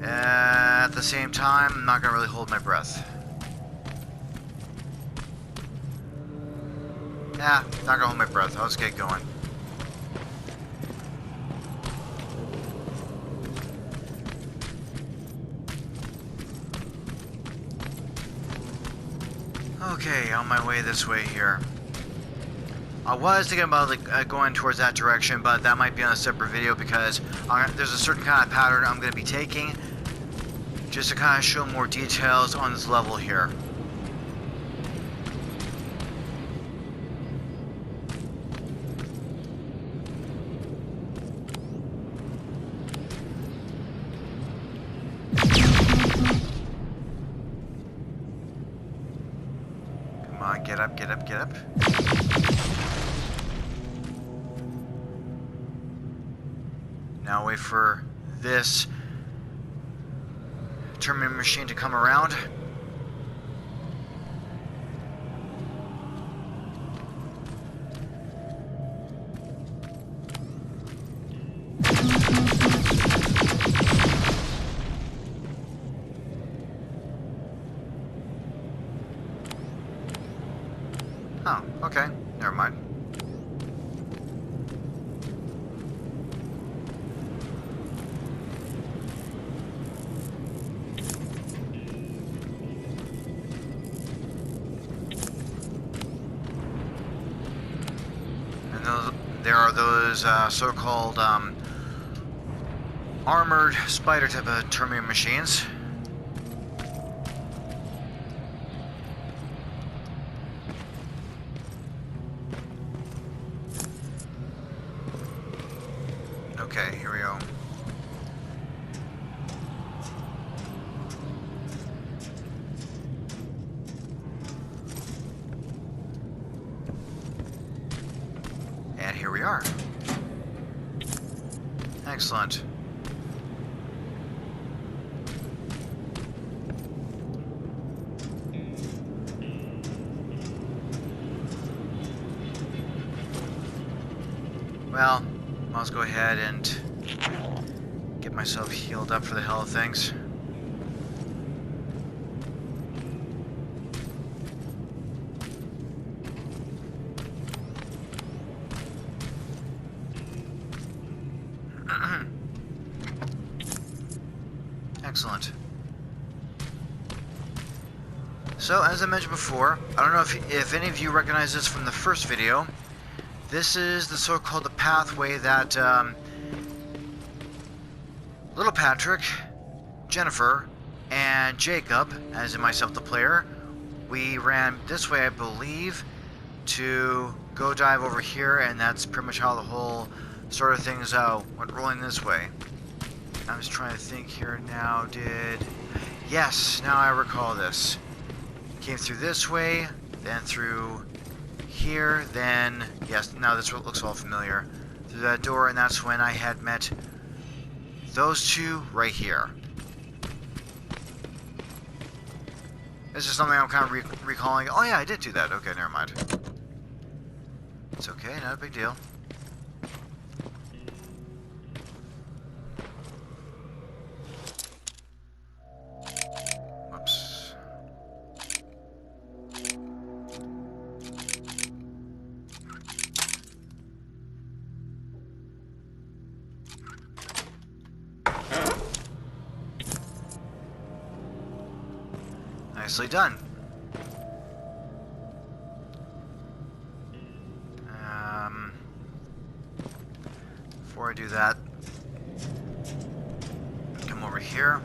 at the same time, I'm not going to really hold my breath. Yeah, not going to hold my breath. I'll just get going. Okay, on my way this way here. I was thinking about like, going towards that direction, but that might be on a separate video because there's a certain kind of pattern I'm going to be taking just to kind of show more details on this level here. Come on, get up, get up, get up. Now wait for this Terminator machine to come around. Oh, okay. Never mind. There are those so-called armored spider type of Terminator machines. Okay, here we go. And here we are. Excellent. Well, I'll go ahead and get myself healed up for the hell of things. Excellent. So, as I mentioned before, I don't know if any of you recognize this from the first video. This is the so-called pathway that little Patrick, Jennifer, and Jacob, as in myself the player, we ran this way, I believe, to go dive over here, and that's pretty much how the whole sort of things went rolling this way. I'm just trying to think here now, yes, now I recall this. Came through this way, then through here, then, yes, now this looks all familiar. Through that door, and that's when I had met those two right here. This is something I'm kind of recalling. Oh yeah, I did do that. Okay, never mind. It's okay, not a big deal. Nicely done. Before I do that, come over here.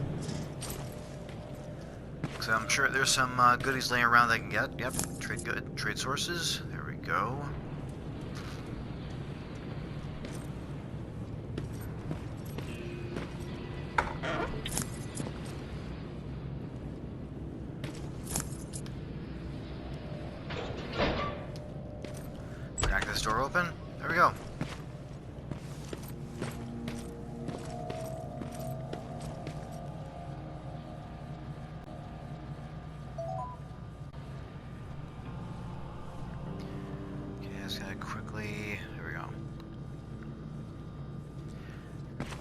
So I'm sure there's some goodies laying around that I can get. Yep, trade sources. There we go. Crack this door open. There we go.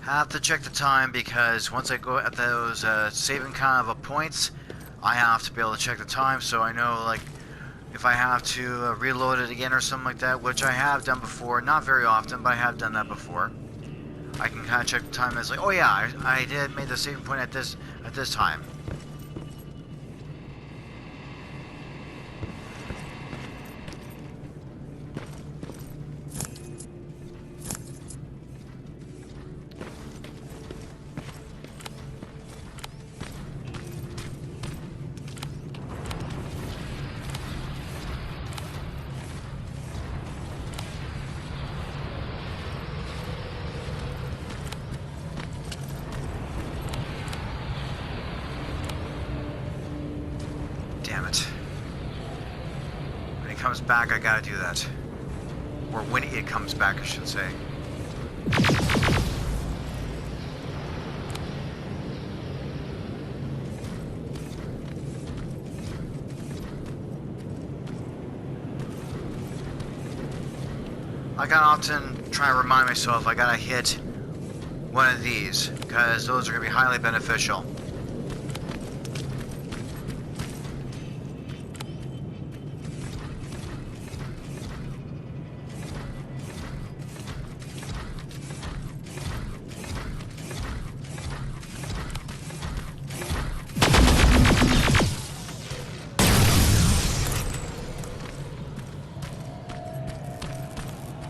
I have to check the time because once I go at those saving kind of points, I have to be able to check the time so I know, like, if I have to reload it again or something like that, which I have done before. Not very often, but I have done that before. I can kind of check the time as like, oh yeah, I did made the saving point at this time. Damn it. When he comes back, I gotta do that. Or when it comes back, I should say. I gotta often try and remind myself I gotta hit one of these, because those are gonna be highly beneficial.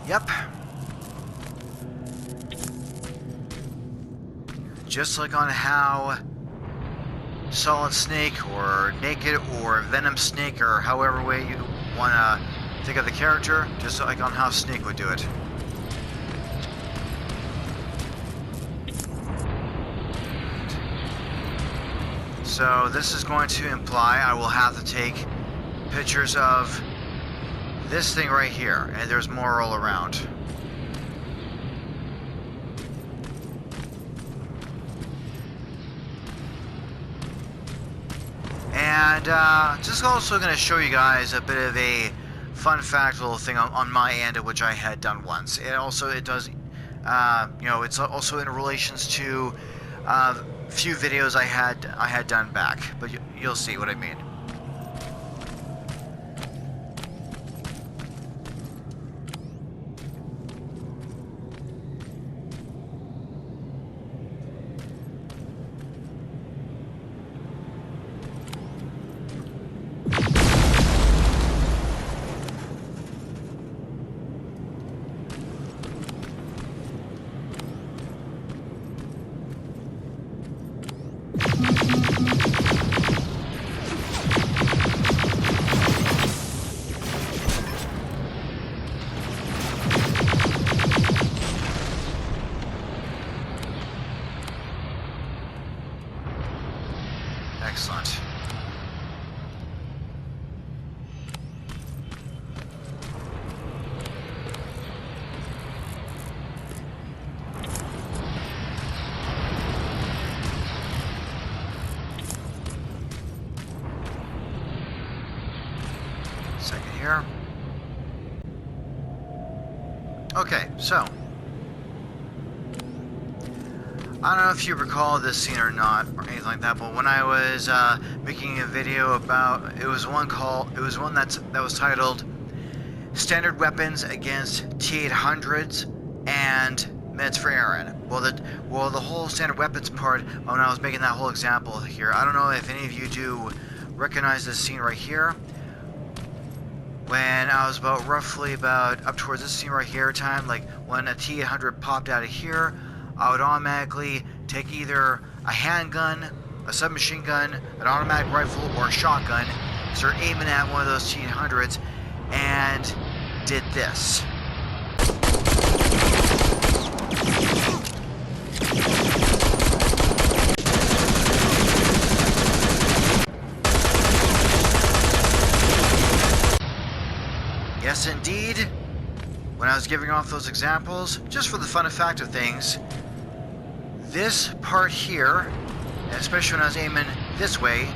Yep. Just like on how Solid Snake or Naked or Venom Snake or however way you want to think of the character, just like on how Snake would do it. So this is going to imply I will have to take pictures of this thing right here, and there's more all around. And just also going to show you guys a bit of a fun fact little thing on my end, which I had done once. It does, you know, it's also in relations to few videos I had done back, but you'll see what I mean. Excellent. Second here. Okay, so I don't know if you recall this scene or not, or anything like that, but when I was making a video about, it was one that was titled "Standard Weapons Against T-800s and Meds for Erin." Well, the whole standard weapons part, when I was making that whole example here, I don't know if any of you do recognize this scene right here. When I was roughly up towards this scene right here time, like when a T-800 popped out of here, I would automatically take either a handgun, a submachine gun, an automatic rifle, or a shotgun, start aiming at one of those T-800s, and did this. Yes, indeed. When I was giving off those examples, just for the fun and fact of things, this part here, especially when I was aiming this way,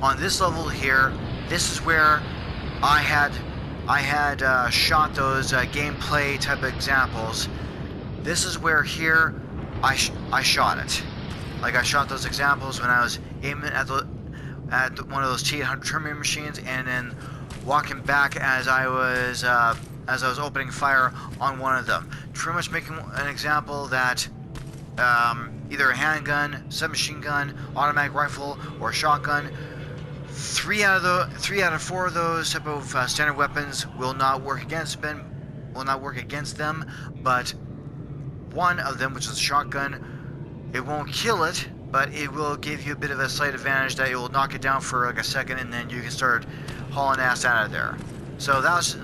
on this level here, this is where I had shot those gameplay type of examples. This is where here I shot it. Like I shot those examples when I was aiming at one of those T-800 Terminator machines, and then walking back as I was opening fire on one of them. Pretty much making an example that either a handgun, submachine gun, automatic rifle, or shotgun. 3 out of 4 of those type of standard weapons will not work against them. But one of them, which is a shotgun, it won't kill it, but it will give you a bit of a slight advantage that it will knock it down for like a second, and then you can start hauling ass out of there. So this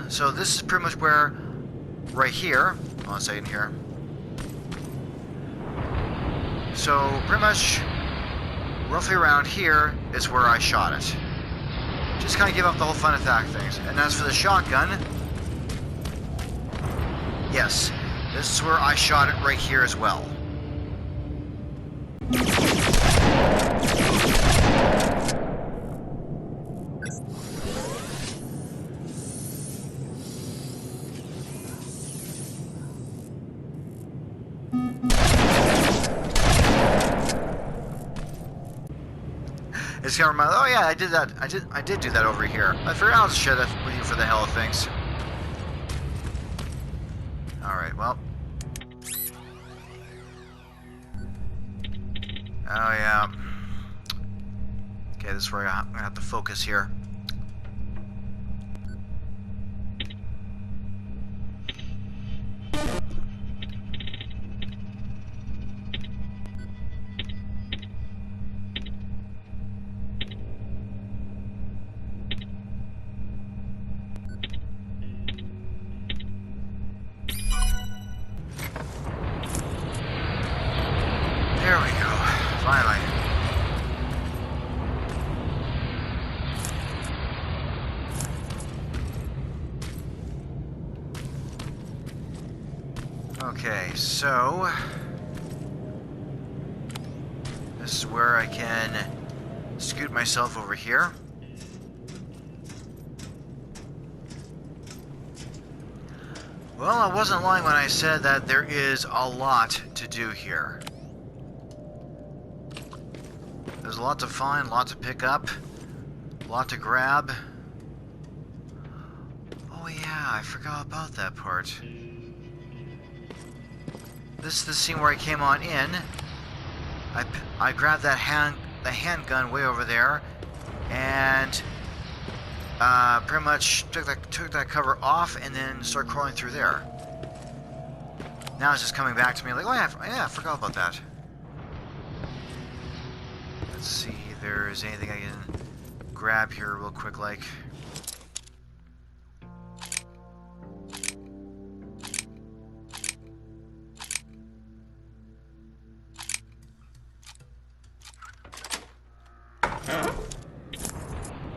is pretty much where, right here. Hold on a second here. So pretty much, roughly around here is where I shot it. Just kind of give up the whole fun and fact things. And as for the shotgun, yes, this is where I shot it right here as well. It's gonna remind. Oh yeah, I did that. I did do that over here. I figured I'll just share that with you for the hell of things. All right. Well. Oh yeah. Okay, this is where I'm gonna have to focus here. There we go. Finally. Okay, so this is where I can scoot myself over here. Well, I wasn't lying when I said that there is a lot to do here. There's a lot to find, a lot to pick up, a lot to grab. Oh yeah, I forgot about that part. This is the scene where I came on in. I grabbed the handgun way over there, and pretty much took that cover off, and then started crawling through there. Now it's just coming back to me like, oh yeah, I forgot about that. Let's see if there's anything I can grab here real quick, like.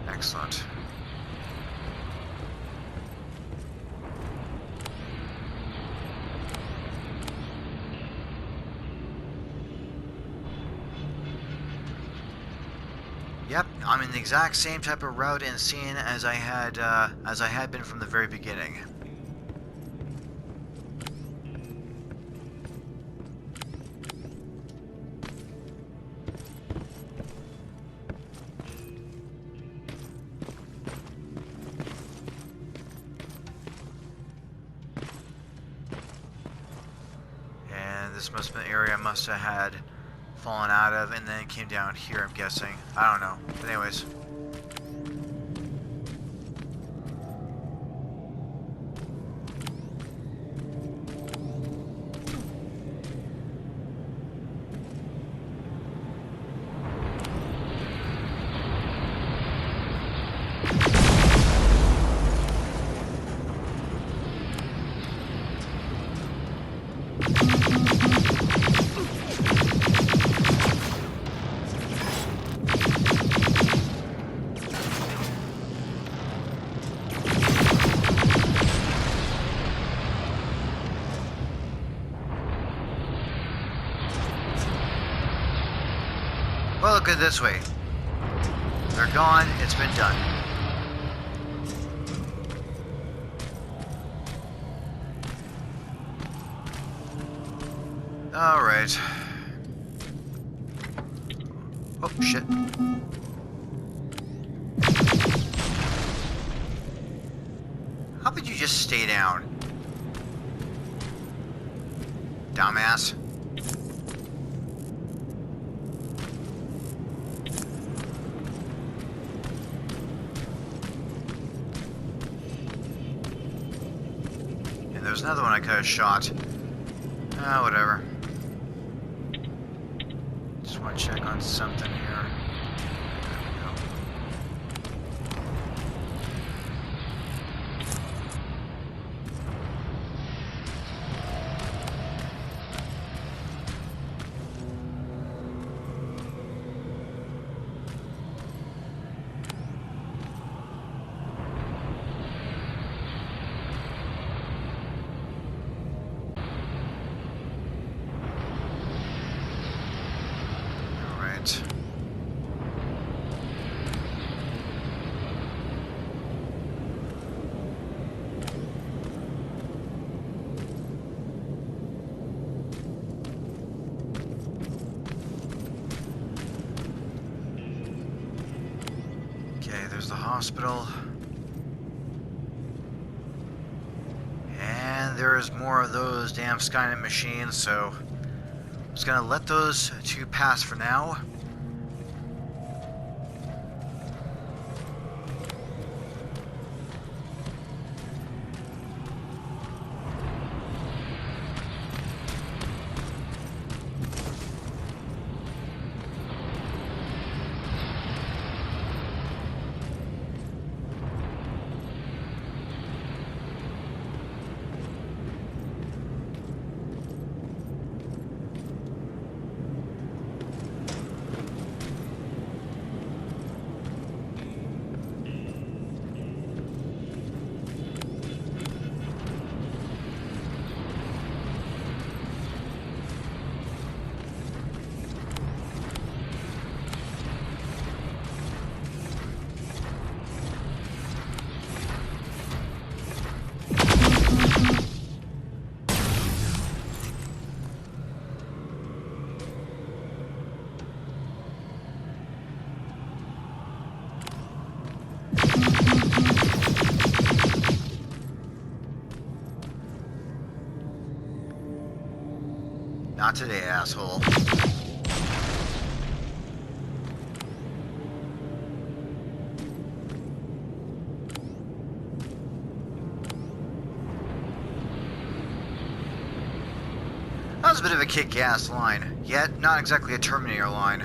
Excellent. Yep, I'm in the exact same type of route and scene as I had been from the very beginning. And this must have been an area I must have had fallen out of, and then it came down here, I'm guessing. I don't know. But anyways. Well, look at it this way. They're gone, it's been done. Alright. Oh, shit. How about you just stay down? Dumbass. There's another one I could have shot. Ah, whatever. Just want to check on something here. There we go. There's the hospital. And there's more of those damn Skynet machines, so I'm just gonna let those two pass for now. Not today, asshole. That was a bit of a kick-ass line, yet not exactly a Terminator line.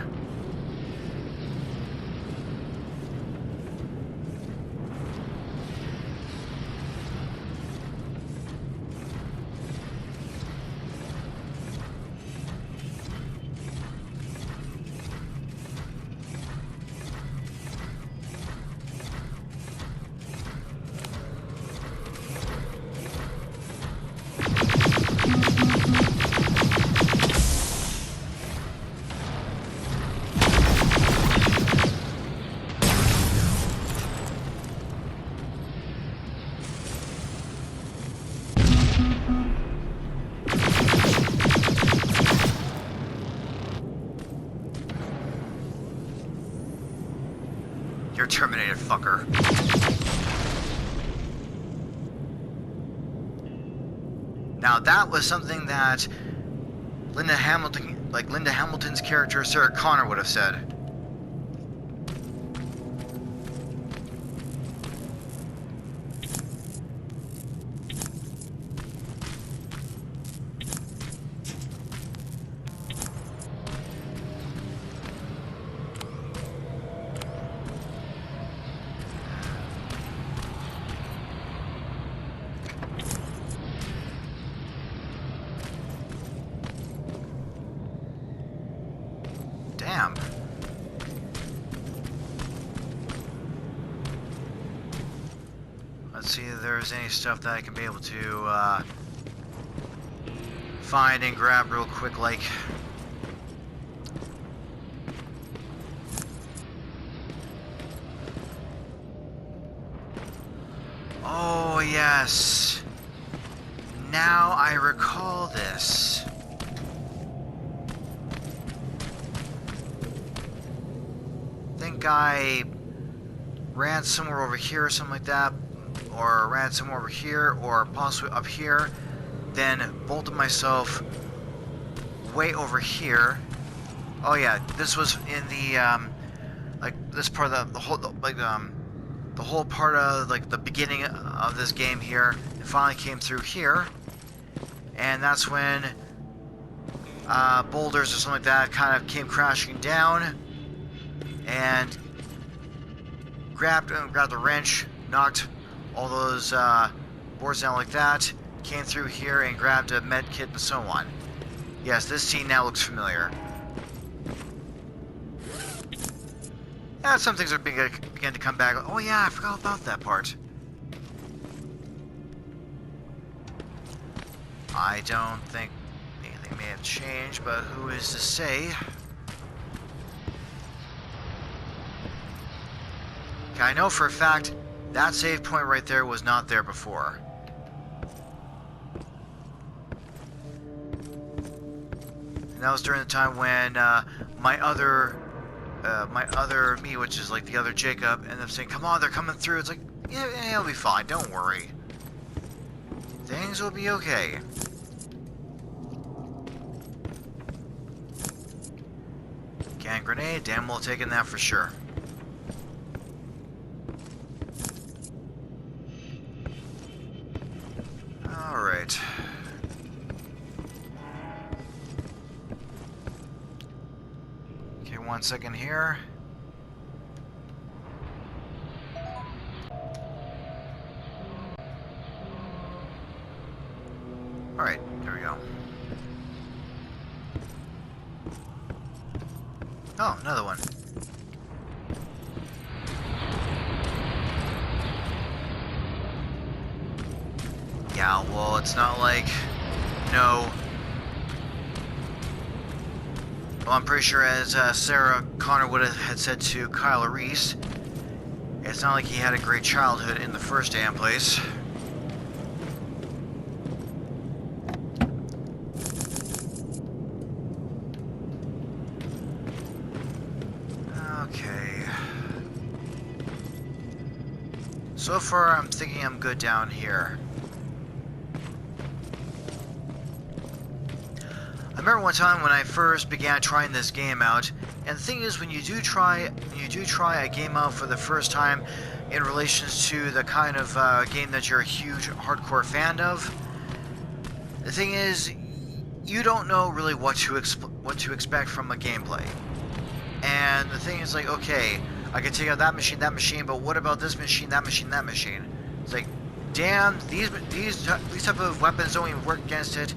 You're terminated, fucker. Now that was something that Linda Hamilton like Linda Hamilton's character Sarah Connor would have said. Damn. Let's see if there's any stuff that I can be able to find and grab real quick, like. Oh, yes. Now I recall this. I ran somewhere over here or something like that, or ran somewhere over here, or possibly up here, then bolted myself way over here. Oh yeah, this was in the like this part of the whole the whole part of like the beginning of this game here. It finally came through here, and that's when boulders or something like that kind of came crashing down. And grabbed the wrench, knocked all those boards down like that, came through here and grabbed a med kit and so on. Yes, this scene now looks familiar. Yeah, some things are beginning to come back. Oh yeah, I forgot about that part. I don't think anything may have changed, but who is to say? I know for a fact that save point right there was not there before. And that was during the time when my other me, which is like the other Jacob, ended up saying, "Come on, they're coming through." It's like, yeah, it'll be fine. Don't worry. Things will be okay. Can grenade, damn well taking that for sure. Alright. Okay, 1 second here. Alright, there we go. Oh, another one. Yeah, well, it's not like, no. Well, I'm pretty sure as Sarah Connor would have had said to Kyle Reese, it's not like he had a great childhood in the first damn place. Okay. So far, I'm thinking I'm good down here. I remember one time when I first began trying this game out, and the thing is, when you do try a game out for the first time in relations to the kind of game that you're a huge hardcore fan of, the thing is, you don't know really what to expect from a gameplay. And the thing is, like, okay, I can take out that machine, but what about this machine, that machine? It's like, damn, these type of weapons don't even work against it.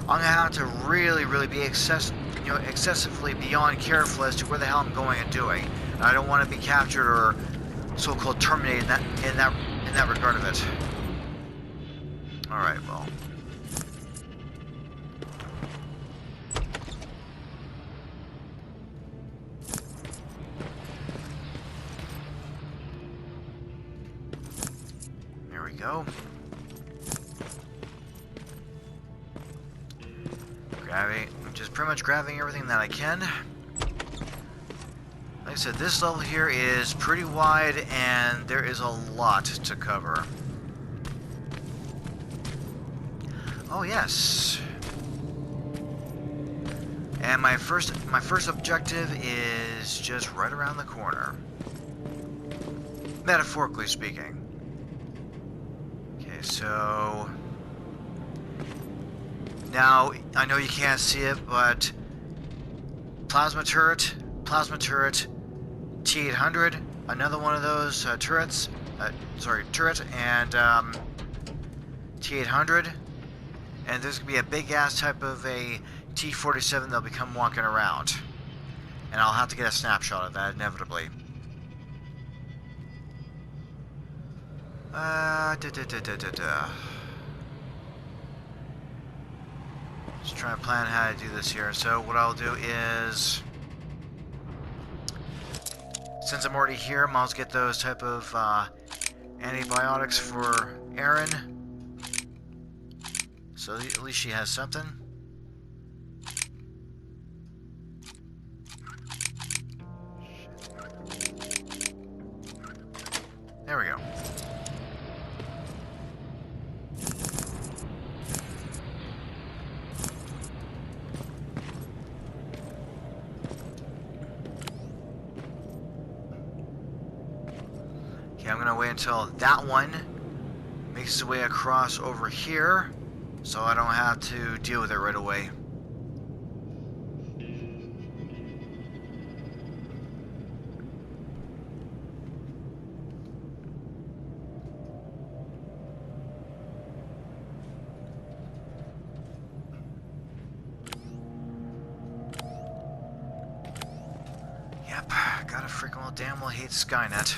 I'm gonna have to really be excessively beyond careful as to where the hell I'm going and doing. And I don't want to be captured or so-called terminated in that regard of it. All right, well. There we go. I'm just pretty much grabbing everything that I can. Like I said, this level here is pretty wide and there is a lot to cover. Oh yes. And my first objective is just right around the corner. Metaphorically speaking. Okay, so now I know you can't see it, but plasma turret, T-800, another one of those turret, and T-800, and there's gonna be a big ass type of a T-47 that'll be come walking around, and I'll have to get a snapshot of that inevitably. Just trying to plan how to do this here. So what I'll do is, since I'm already here, I might get those type of antibiotics for Erin. So at least she has something. There we go. Okay, I'm gonna wait until that one makes its way across over here, so I don't have to deal with it right away. Yep, gotta freaking well damn well hate Skynet.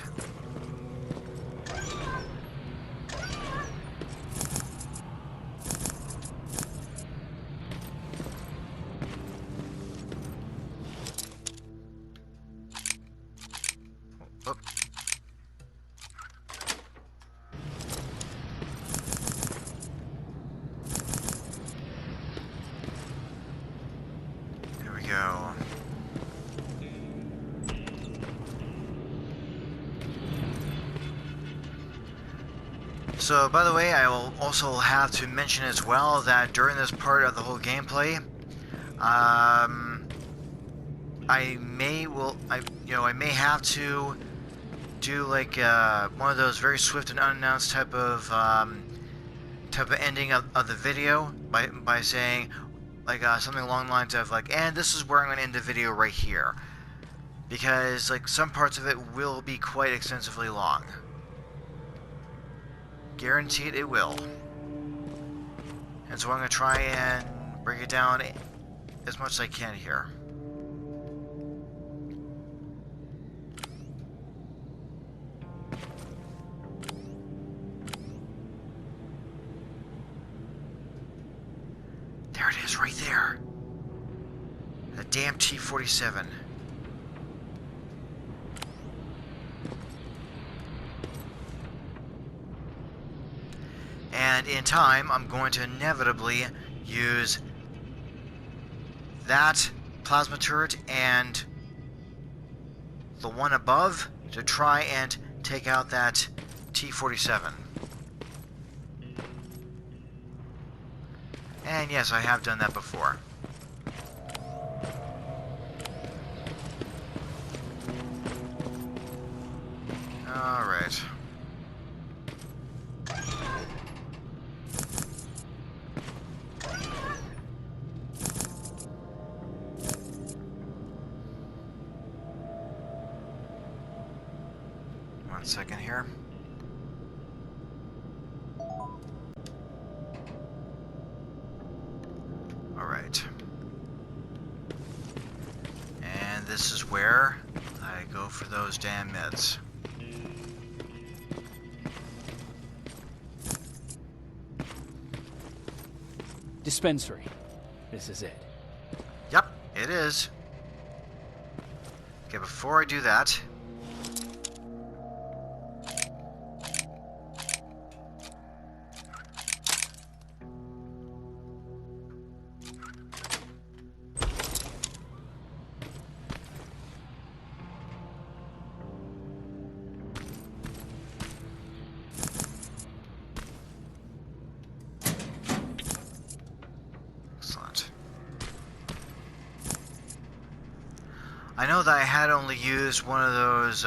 Oh. There we go. So, by the way, I will also have to mention as well that during this part of the whole gameplay, I may have to do like one of those very swift and unannounced type of ending of the video by saying like something along the lines of like, and this is where I'm going to end the video right here, because like some parts of it will be quite extensively long. Guaranteed it will. And so I'm going to try and break it down as much as I can here. There it is, right there. The damn T-47. And in time, I'm going to inevitably use that plasma turret and the one above to try and take out that T-47. And yes, I have done that before. All right. One second here. All right. And this is where I go for those damn meds. Dispensary. This is it. Yep, it is. Okay, before I do that, excellent. know that I had only used one of those,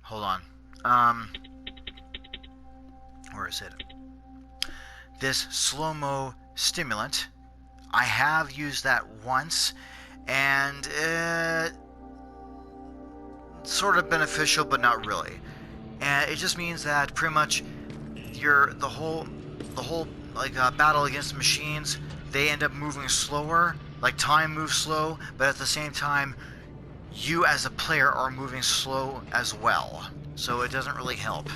hold on. Where is it? This slow-mo stimulant. I have used that once, and sort of beneficial, but not really. And it just means that pretty much the whole like battle against the machines, they end up moving slower. Like time moves slow, but at the same time, you as a player are moving slow as well. So it doesn't really help.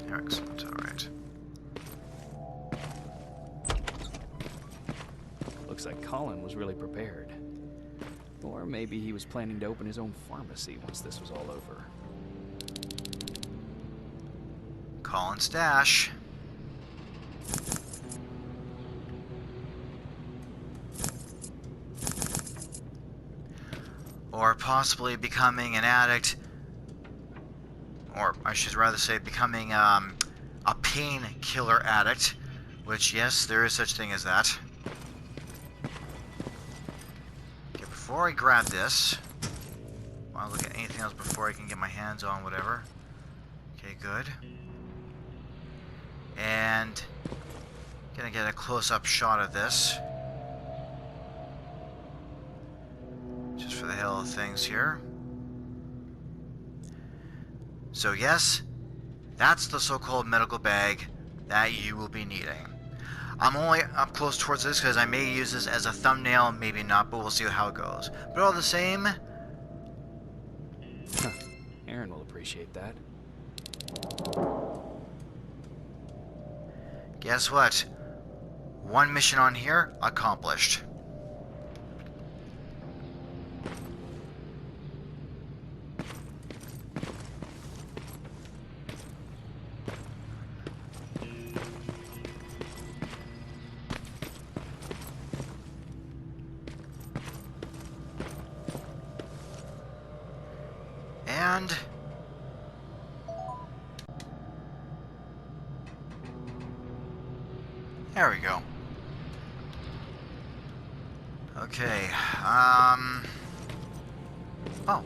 Excellent, alright. Looks like Colin was really prepared. Or maybe he was planning to open his own pharmacy once this was all over. Colin's stash. Or possibly becoming an addict, or I should rather say becoming a painkiller addict, which yes, there is such thing as that. Okay, before I grab this, I want to look at anything else before I can get my hands on whatever. Okay, good. And gonna get a close-up shot of this. Just for the hell of things here. So yes, that's the so-called medical bag that you will be needing. I'm only up close towards this because I may use this as a thumbnail, maybe not, but we'll see how it goes. But all the same... Erin will appreciate that. Guess what? One mission on here, accomplished. And there we go. Okay, oh.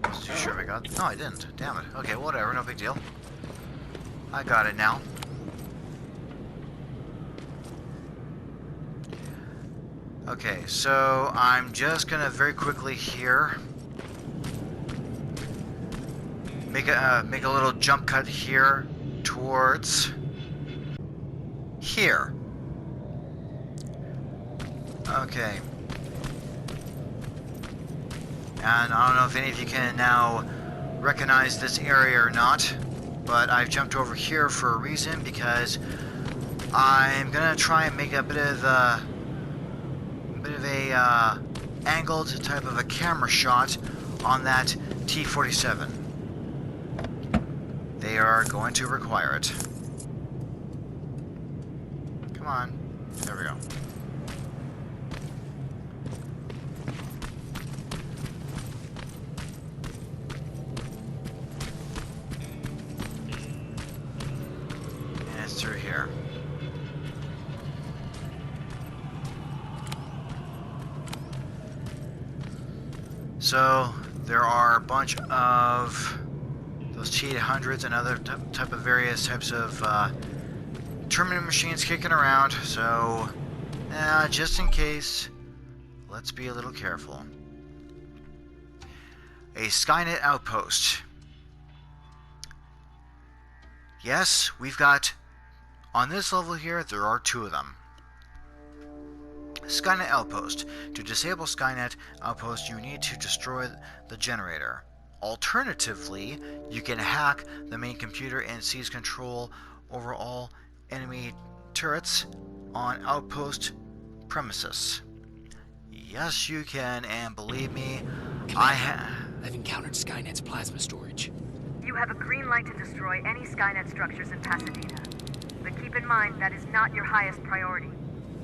Wasn't too sure if I got it. No, I didn't. Damn it. Okay, whatever, no big deal. I got it now. Okay, so I'm just gonna very quickly here make a little jump cut here towards here. Okay. And I don't know if any of you can now recognize this area or not, but I've jumped over here for a reason, because I'm gonna try and make a bit of a angled type of a camera shot on that T-47. They are going to require it. Come on. There we go. And it's through here. So, there are a bunch of those T-800s and other type of various types of Terminator machines kicking around, so just in case, let's be a little careful. A Skynet outpost. Yes, we've got, on this level here, there are two of them. Skynet outpost. To disable Skynet outpost, you need to destroy the generator. Alternatively, you can hack the main computer and seize control over all enemy turrets on outpost premises. Yes, you can, and believe me, I've encountered Skynet's plasma storage. You have a green light to destroy any Skynet structures in Pasadena. But keep in mind, that is not your highest priority.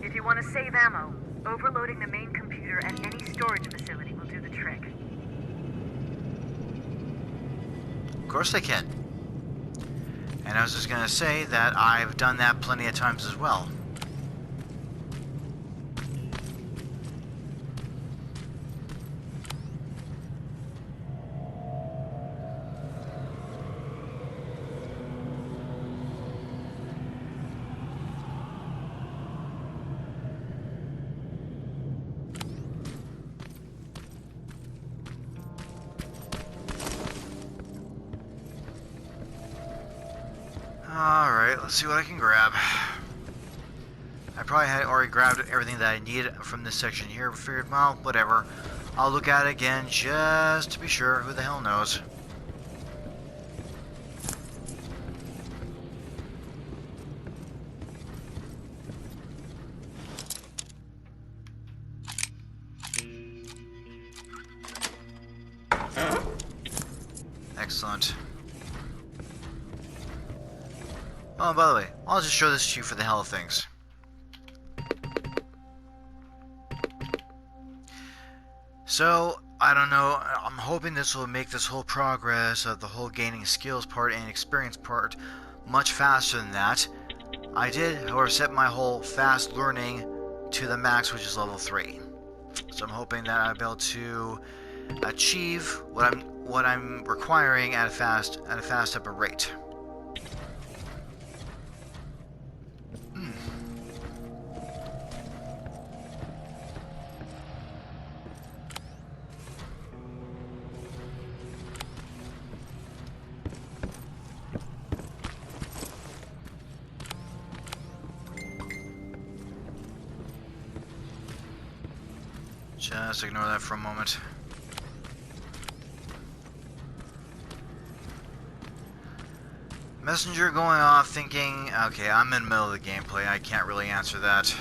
If you want to save ammo, overloading the main computer and any storage facility will do the trick. Of course they can. And I was just gonna say that I've done that plenty of times as well. Alright, let's see what I can grab. I probably had already grabbed everything that I needed from this section here, but figured, well, whatever. I'll look at it again just to be sure. Who the hell knows? Excellent. Oh, and by the way, I'll just show this to you for the hell of things. So, I don't know, I'm hoping this will make this whole progress of the whole gaining skills part and experience part much faster than that. I did, however, set my whole fast learning to the max, which is level 3. So I'm hoping that I'll be able to achieve what I'm requiring at a fast type of rate. Just ignore that for a moment. Messenger going off thinking, okay, I'm in the middle of the gameplay, I can't really answer that.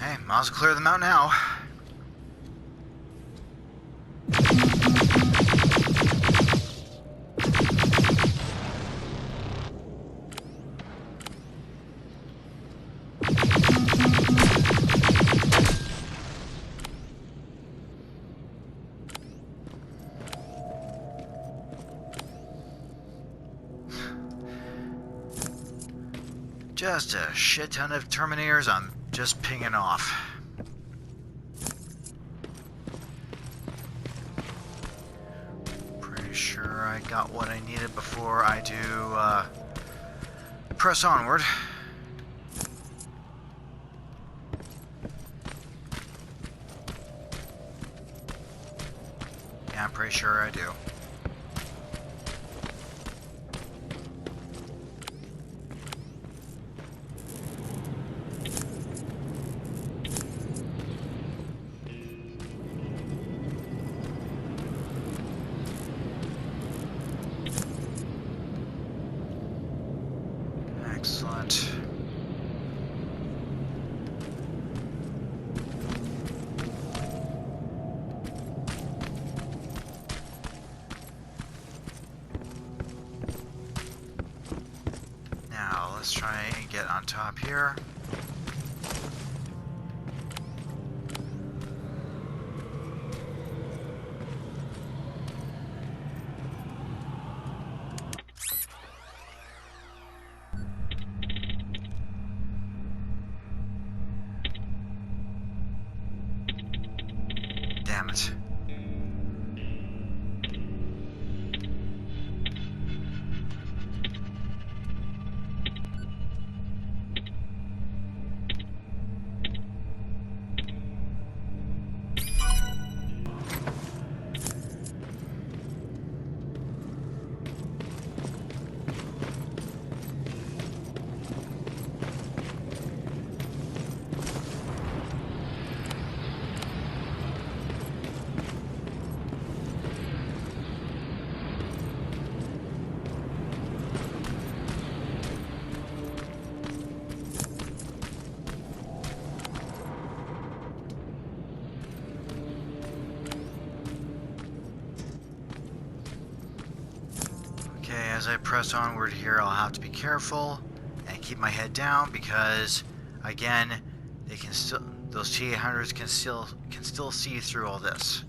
Hey, might as well clear them out now. Just a shit ton of Terminators I'm just pinging off. Pretty sure I got what I needed before I do press onward. Yeah, I'm pretty sure I do. Excellent. Now, let's try and get on top here. Damn it. as I press onward here, I'll have to be careful and keep my head down because, again, they can still, those T-800s can still see through all this.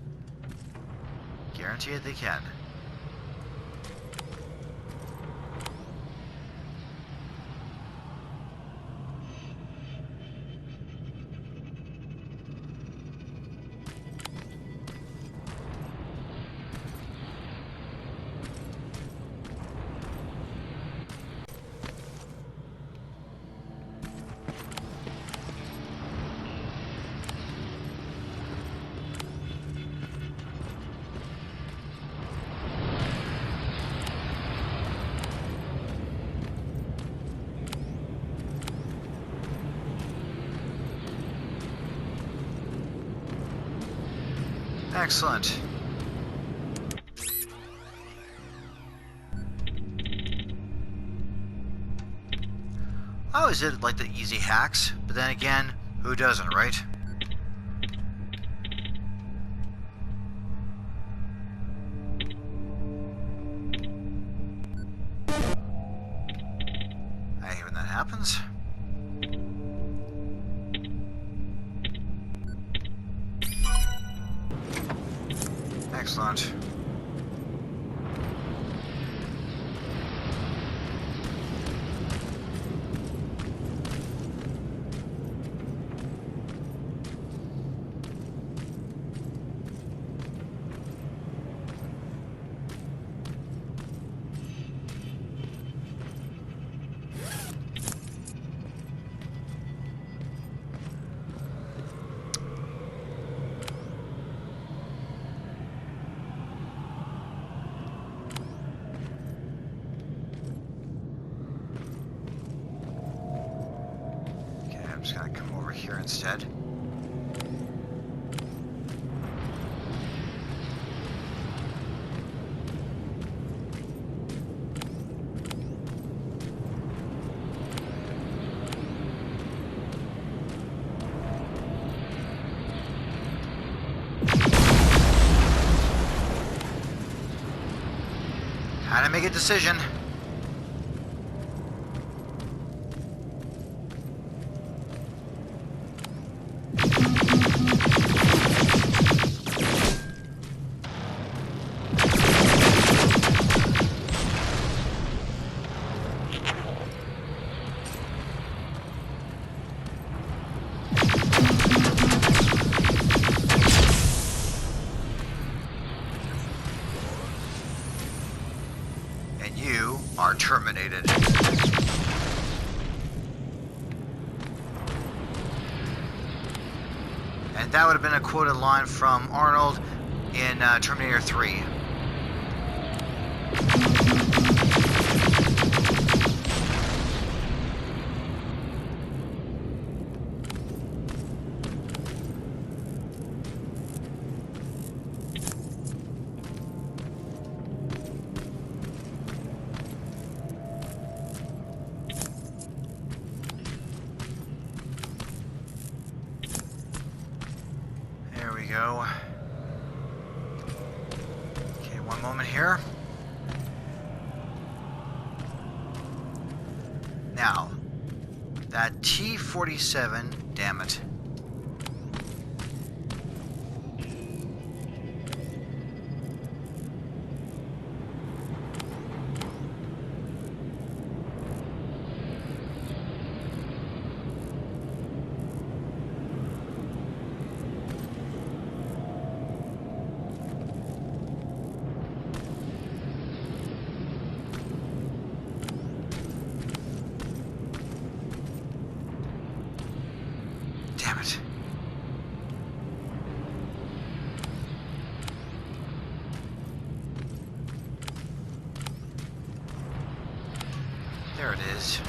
Guarantee it, they can. Excellent. I always did like the easy hacks, but then again, who doesn't, right? I hate when that happens. Excellent. I'm just gonna come over here instead. Had to make a decision. You are terminated. And that would have been a quoted line from Arnold in Terminator 3. There we go. Okay, one moment here. Now, that T-47, damn it. Damn it. There it is.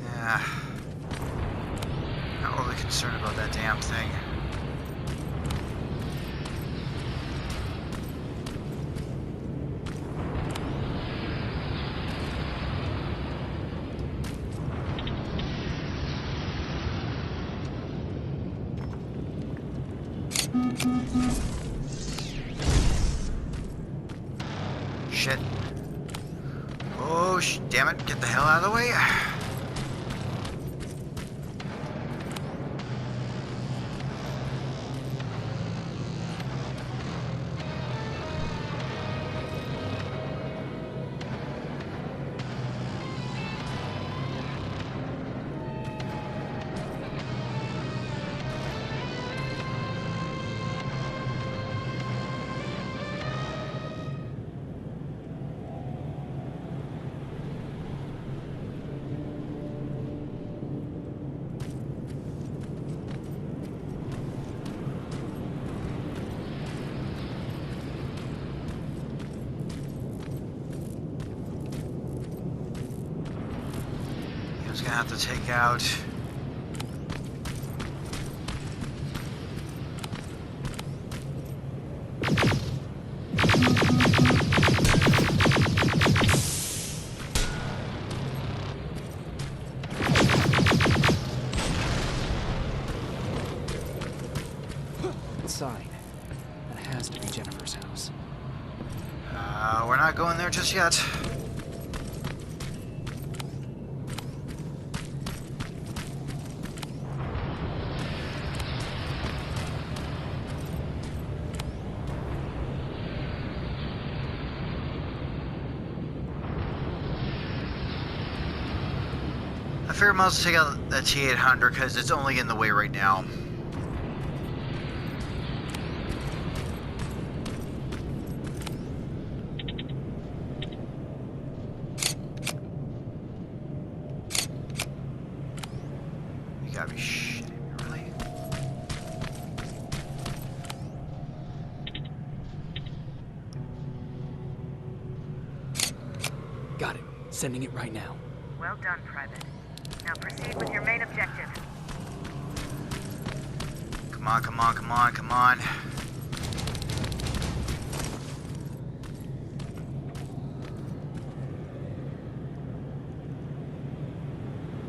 Yeah. Not overly concerned about that damn thing. Shit. Oh, damn it. Get the hell out of the way. Gonna have to take out Inside. That has to be Jennifer's house. we're not going there just yet. I figured I might as well take out the T-800 because it's only in the way right now. You gotta be shitting me, really? Got it. Sending it right now. Well done, Private. Now proceed with your main objective. Come on, come on, come on, come on.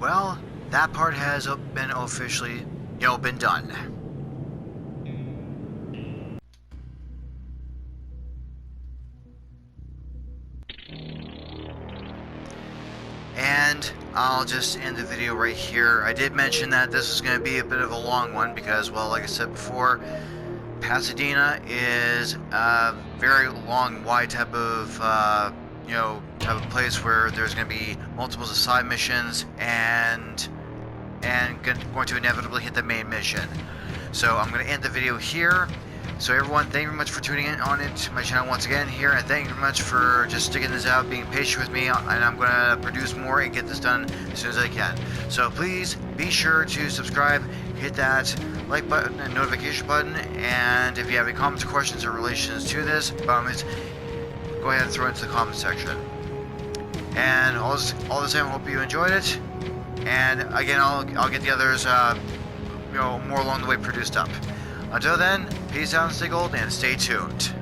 Well, that part has been officially, been done. And I'll just end the video right here. I did mention that this is going to be a bit of a long one because, well, like I said before, Pasadena is a very long, wide type of, type of place where there's going to be multiple side missions and going to inevitably hit the main mission. So I'm going to end the video here. So everyone, thank you very much for tuning in on it to my channel once again here, and thank you very much for just sticking this out, being patient with me, and I'm going to produce more and get this done as soon as I can. So please be sure to subscribe, hit that like button and notification button, and if you have any comments or questions in relations to this, by all means, go ahead and throw it into the comment section. And all the same, I hope you enjoyed it, and again, I'll get the others, more along the way produced up. Until then, peace out and stay gold, and stay tuned.